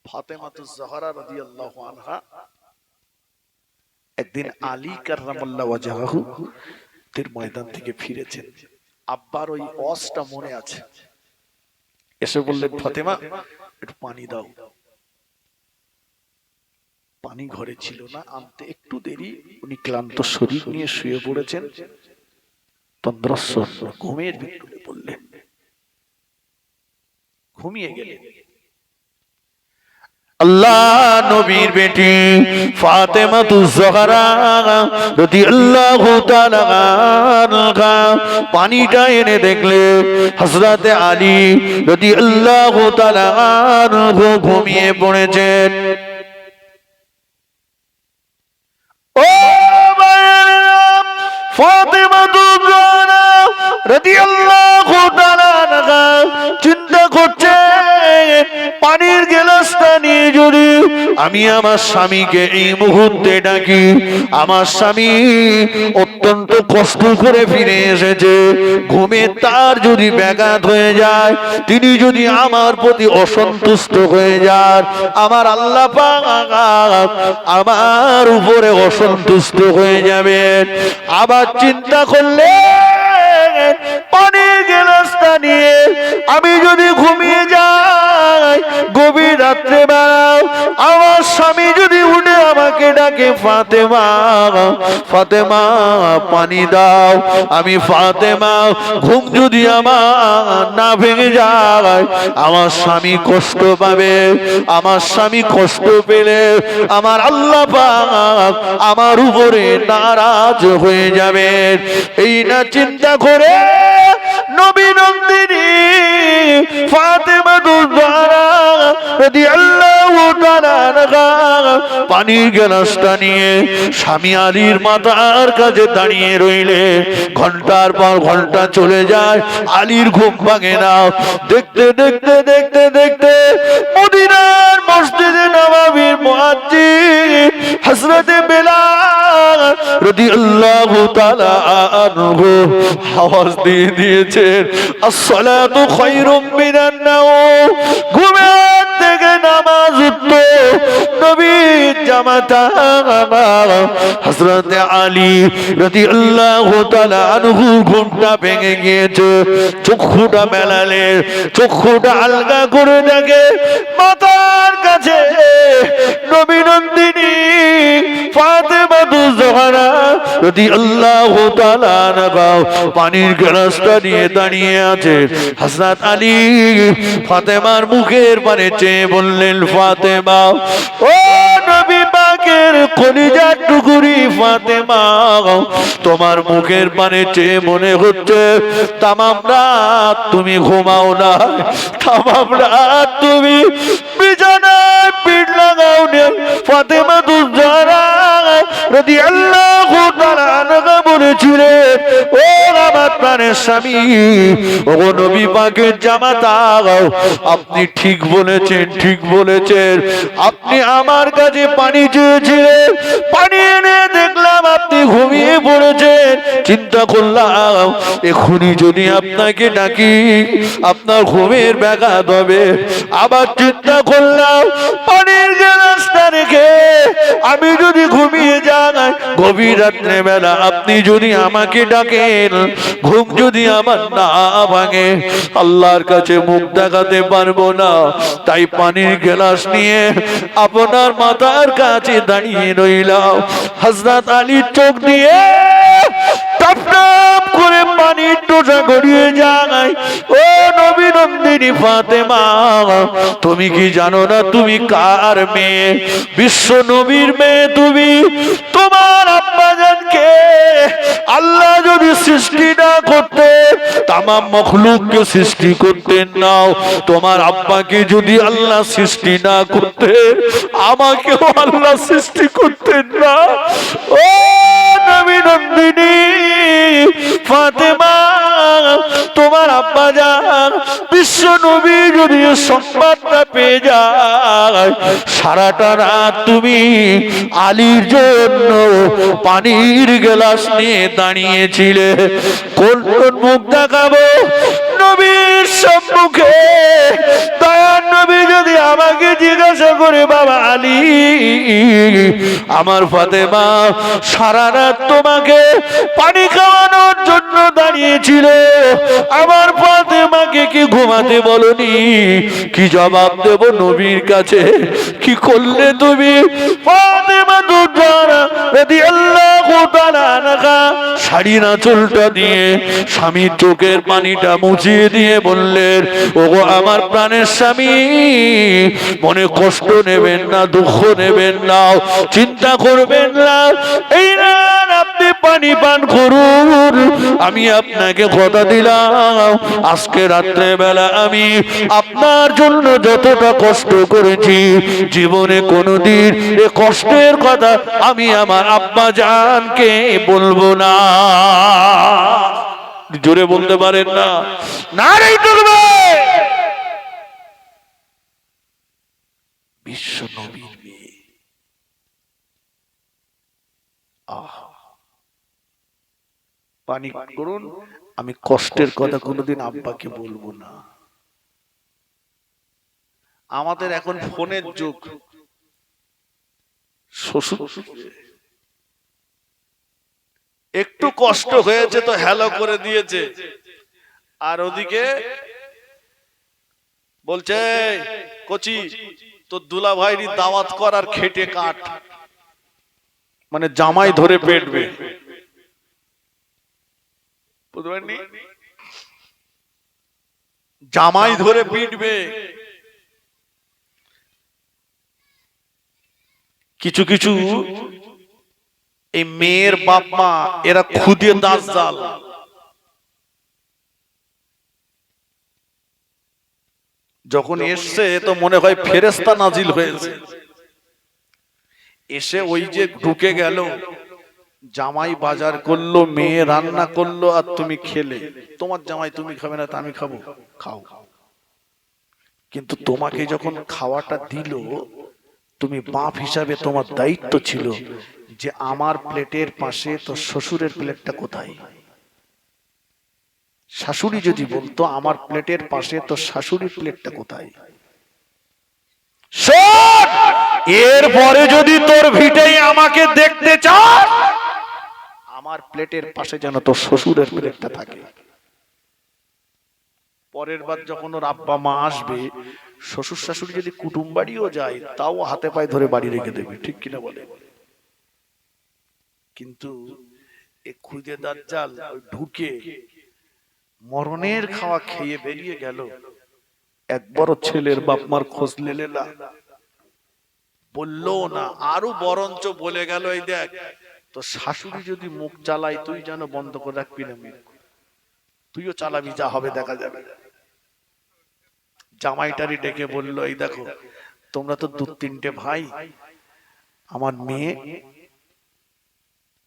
ফাতেমাতুজ জোহরা রাদিয়াল্লাহু আনহা একদিন আলী কাররামাল্লাহু ওয়াজহাহু তীর ময়দান থেকে ফিরেছেন, আব্বার ওই অসটা মনে আছে। এসে বললেন, ফাতেমা একটু পানি দাও। পানি ঘরে ছিল না, আনতে একটু দেরি। উনি ক্লান্ত শরীর নিয়ে শুয়ে পড়েছেন, তন্দ্রস্ব ঘুমের ভিতরে বললেন, ঘুমিয়ে গেলেন। আল্লাহ নবীর বেটি ফাতেমাতুজ জোহরা রাদিয়াল্লাহু তাআলা আনহা পানিটা এনে দেখলে হযরতে আলী রাদিয়াল্লাহু তাআলা আনহু ঘুমিয়ে পড়েছেন। ও ফাতেমাতুজ জোহরা রাদিয়াল্লাহু তাআলা আনহা চিন্তা করছে পানির গ্লাসটা নিয়ে যদি আমি আমার স্বামীকে এই মুহূর্তে ডাকি, আমার স্বামী অত্যন্ত কষ্ট করে ফিরে এসেছে, ঘুমে তার যদি ব্যাঘাত হয়ে যায়, তিনি যদি আমার প্রতি অসন্তুষ্ট হয়ে যান, আমার আল্লাহ পাক আমার উপরে অসন্তুষ্ট হয়ে যাবেন। আবার চিন্তা করলে পানির গ্লাসটা নিয়ে আমি যদি ঘুমিয়ে যাই, গভীর রাত্রে বেলাও আমার স্বামী যদি উঠে আমাকে ডাকে ফাতেমা ফাতেমা পানি দাও, আমি ফাতেমা ঘুম যদি আমার না ভেঙে যায়, আমার স্বামী কষ্ট পাবে। আমার স্বামী কষ্ট পেলে আমার আল্লাহ পাক আমার উপরে নারাজ হয়ে যাবেন। এই না চিন্তা করে নবী নন্দিনী ফাতেমাতুজ জোহরা রাদিয়াল্লাহু তাআলা আনহা পানির গ্লাসটা নিয়ে স্বামী আলীর মাথার কাছে দাঁড়িয়ে রইলে ঘন্টার পর ঘন্টা চলে যায়, আলীর ঘুম ভাঙে না। দেখতে দেখতে দেখতে দেখতে মদিনার মসজিদে নববীর মুয়াজ্জিন হযরতে বেলাল রাদিয়াল্লাহু তাআলা আনহু আওয়াজ দিয়ে দিয়েছেন, আসসালাতু খায়রুম মিনান নাওম, ঘুমের থেকে নামাজ উঠতো। নবীর জামাতা হযরতে আলী রাদিয়াল্লাহু তাআলা আনহু ঘুমটা ভেঙে গিয়েছে, চক্ষুটা মেলালে, চক্ষুটা আলগা করে দেখে মাথার কাছে নবী নন্দিনী ফাতেমাতুজ জোহরা রাদিয়াল্লাহু তাআলা আনহা পানির গ্লাসটা নিয়ে দাঁড়িয়ে আছে। হযরত আলী ফাতেমার মুখের পানে চেয়ে বললেন, ফাতেমা, ও নবী পাকের কলিজার টুকরি ফাতেমা, তোমার মুখের পানে চেয়ে মনে হচ্ছে তামাম রাত তুমি ঘুমাও না, তামাম রাত তুমি বিছানায় পিঠ লাগাও না। ফাতেমাতুজ জোহরা রাদিয়াল্লাহু তাআলা আনহা বলেছিলেন, ও আমার প্রাণের স্বামী, ও নবী পাকের জামাতা, আপনি ঠিক বলেছেন, ঠিক বলেছেন। আপনি আমার কাছে পানি চেয়েছিলেন, পানি এনে দেখলাম আপনি ঘুমিয়ে পড়েছেন। চিন্তা করলাম এখনই যদি আপনাকে ডাকি আপনার ঘুমের ব্যাঘাত হবে। আবার চিন্তা করলাম পানির গ্লাসটা রেখে আমি যদি ঘুমিয়ে যাই, গভীর রাত্রে বেলা আপনি যদি আমাকে ডাকেন, ঘুম যদি আমার না ভাঙে, আল্লাহর কাছে মুখ দেখাতে পারবো না। তাই পানির গ্লাস নিয়ে আপনার মাথার কাছে দাঁড়িয়ে রইলাম। হযরত আলীর চোখ দিয়ে টপ টপ করে পানির টোটা গড়িয়ে যায়। ও নবী নন্দিনী ফাতেমা, তুমি কি জানো না তুমি কার মেয়ে? বিশ্ব নবীর মেয়ে তুমি। তোমার আব্বা জানকে আল্লাহ যদি সৃষ্টি না করতে, তামাম মখলুককে সৃষ্টি করতেন না, তোমার আব্বাকে যদি আল্লাহ সৃষ্টি না করতে, আমাকেও আল্লাহ সৃষ্টি করতেন না। ও নবী নন্দিনী ফাতেমা, তোমার আব্বা জান বিশ্ব নবী যদি সংবাদটা পেয়ে যায়, সারাটা রাত তুমি আলীর জন্য পানির গ্লাস নিয়ে দাঁড়িয়েছিলে। কোন কোন মুখ দেখাবো নবীর সম্মুখে? দয়ার নবী যদি আমাকে জিজ্ঞাসা করে, বাবা আলী, আমার ফাতেমা সারা রাত তোমাকে পানি খাওয়ানোর জন্য জন্য দাঁড়িয়েছিল, আমার ফাতেমাকে কি ঘুমাতে বলনি? কি জবাব দেব নবীর কাছে? কি করলে তুমি? ফাতেমা রাদিয়াল্লাহু তাআলা আনহা শাড়ির আঁচলটা দিয়ে স্বামীর চোখের পানিটা মুছিয়ে দিয়ে বললেন, ওগো আমার প্রাণের স্বামী, মনে কষ্ট নেবেন না, দুঃখ নেবেন না, চিন্তা করবেন না, এই না আপনি পানি পান করুন। আমি আপনাকে কথা দিলাম, আজকে রাত্রে বেলা আমি আপনার জন্য যতটা কষ্ট করেছি, জীবনে কোনোদিন এ কষ্টের কথা আমি আমার আব্বা জানকে বলবো না। জোরে বলতে পারেন না? নারী তুলবে বিশ্ব নবীর মেয়ে। পানি করুন, আমি কষ্টের কথা কোনোদিন আব্বাকে বলবো না। আমাদের এখন ফোনের যুগ, শ্বশুর একটু কষ্ট হয়েছে তো হ্যালো করে দিয়েছে, আর ওদিকে বলছে কচি তোর দুলা ভাইরি দাওয়াত কর আর খেটে কাট, মানে জামাই ধরে পেটবে। জামাই ধরে পিটবে। কিছু কিছু এই মেয়ের বাপ মা এরা খুদে দাজ্জাল। যখন এসছে তো মনে হয় ফেরেশতা নাজিল হয়েছে, এসে ওই যে ঢুকে গেল, জামাই বাজার করলো, মেয়ে রান্না করলো, আর তুমি খেলে। তোমার জামাই তুমি খাবে না, তা আমি খাবো? খাও। কিন্তু তোমাকে যখন খাওয়াটা দিল, তুমি বাপ হিসাবে তোমার দায়িত্ব ছিল যে আমার প্লেটের পাশে তো শ্বশুরের প্লেটটা কোথায়। শাশুড়ি যদি বলতো আমার প্লেটের পাশে তো শাশুড়ির প্লেটটা কোথায়। এরপরে যদি তোর ভিটেই আমাকে দেখতে চাস, আমার প্লেটের পাশে যেন তোর শ্বশুরের প্লেটটা থাকে। পরের বার যখন ওর আব্বা মা আসবে, শ্বশুর শাশুড়ি যদি কুটুম বাড়িও যায়, তাও হাতে পায়ে ধরে বাড়ি রেখে দেবে, ঠিক কিনা বলে? কিন্তু এ খুদে দাজ্জাল ঢুকে মরণের খাওয়া খেয়ে বেরিয়ে গেল, একবারও ছেলের বাপ মার খোঁজ নিলে না, বললো না, আরো বরঞ্চ বলে গেল, এই দেখ তো শাশুড়ি যদি মুখ চালায় তুই যেন বন্ধ করে রাখবি না, তুইও চালাবি, যা হবে দেখা যাবে। জামাইটারি ডেকে বলল, এই দেখো তোমরা তো 2-3টে ভাই, আমার মেয়ে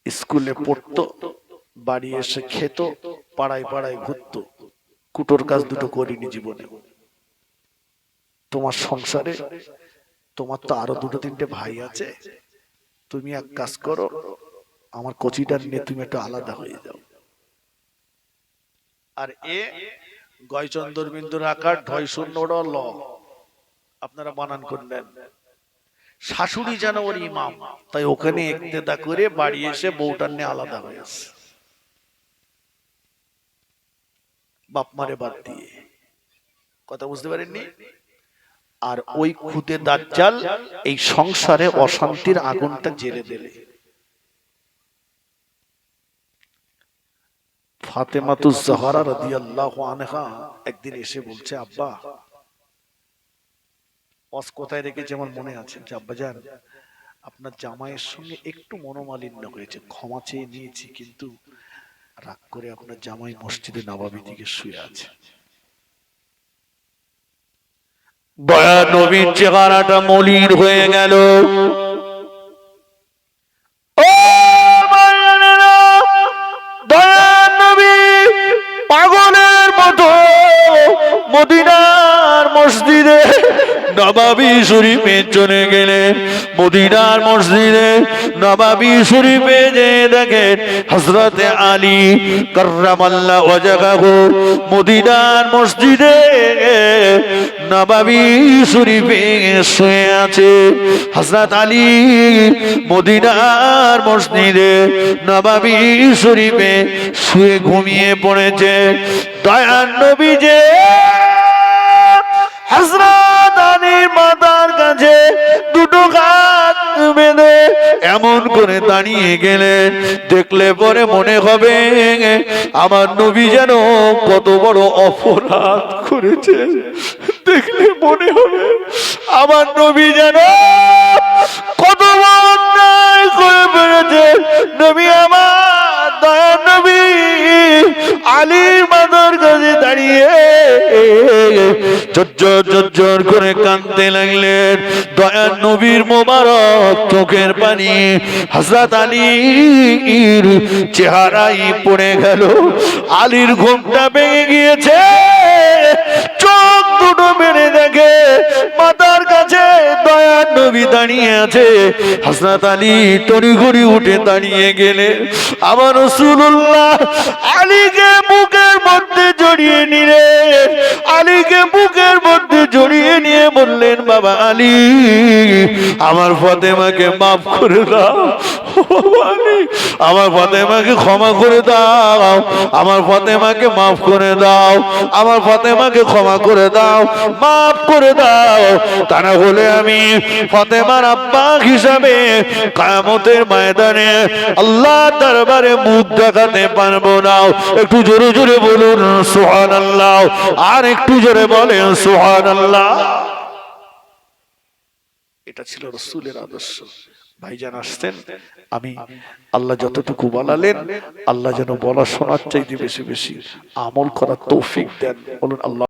স্কুলে পড়তো, বাড়ি এসে খেত, পাড়ায় পাড়ায় ঘুরতো, কুটোর কাজ দুটো করিনি জীবনে। তোমার সংসারে তোমার তো আরো 2-3টে ভাই আছে, তুমি এক কাজ করো, আমার কচিটার নিয়ে তুমি একটু আলাদা হয়ে যাও। আর এ গয়চন্দর বিন্দুর আকার ঢয় শূন্য ল, আপনারা বানান করলেন। শাশুড়ি যেন ওর ইমাম, তাই ওখানে ইক্তেদা করে বাড়ি এসে বউটার নিয়ে আলাদা হয়ে আসে, বাপ মারে বাদ দিয়ে। কথা বুঝতে পারেননি? আর ওই খুদে দাজ্জাল এই সংসারে অশান্তির আগুনটা জ্বেলে দিলে। ফাতেমাতুজ জাহরা রাদিয়াল্লাহু আনহা একদিন এসে বলছে, আব্বা, ওয়াজ কোথায় রেখেছে আমার মনে আছে, যে আব্বা জান আপনার জামাইয়ের সঙ্গে একটু মনোমালিন্য হয়েছে, ক্ষমা চেয়ে নিয়েছি, কিন্তু রাগ করে আপনার জামাই মসজিদে নববী থেকে শুয়ে আছে। দয়া নবীর চেহারাটা মলিন হয়ে গেল। পাগলের মতো মদিনার মসজিদে নবাবী শরীফে চলে গেলেন। মদিনার মসজিদে নবাবী শরীফে যে দেখেন হযরতে আলী কাররামাল্লাহু ওয়াজহাহু মদিনার মসজিদে নবাবী শরীফে শুয়ে আছে। হযরত আলী মদিনার মসজিদে নবাবী শরীফে শুয়ে ঘুমিয়ে পড়েছে। দয়ার নবী যে হযরত আলীর মাথার কাছে দুটো হাত বেঁধে এমন করে দাঁড়িয়ে গেলেন, দেখলে পরে মনে হবে আমার নবী যেন কত বড় অপরাধ করেছে। দেখলে মনে হবে আমার নবী যেন কত বড় অন্যায় করে ফেলেছে। নবী আমার দয়ার নবী আলীর মাথার কাছে দাঁড়িয়ে ঝরঝর করে কাঁদতে লাগলেন। দয়ার নবীর মোবারক চোখের পানি হযরত আলীর চেহারায় পড়ে গেল। আলীর ঘুমটা ভেঙে গিয়েছে, চোখ দুটো মেরে দেখে মাথার কাছে দয়ার নবী দাঁড়িয়ে আছে। হযরত আলী তড়িঘড়ি উঠে দাঁড়িয়ে গেলেন। আমার রাসূলুল্লাহ আলীকে বুকের মধ্যে জড়িয়ে নিলেন। আলীকে বুকের মধ্যে জড়িয়ে নিয়ে বললেন, বাবা আলী আমার ফাতেমাকে মাফ করে দাও, আমার ফাতেমাকে ক্ষমা করে দাও, আমার ফাতেমাকে মাফ করে দাও, আমার ফাতেমাকে ক্ষমা করে দাও, মাফ করে দাও। তা না হলে আমি ফাতেমার আব্বা হিসাবে কিয়ামতের ময়দানে আল্লাহর দরবারে মুখ দেখাতে পারবো না। একটু জোরে জোরে বলুন সুবহানাল্লাহ, আর একটু জোরে বলেন সুবহানাল্লাহ। এটা ছিল রাসূলের আদর্শ। ভাইজান আসতেন, আমি আল্লাহ যতটুকু বলালেন আল্লাহ যেন বলা শোনার চাইতে বেশি বেশি আমল করার তৌফিক দেন। বলুন আল্লাহ।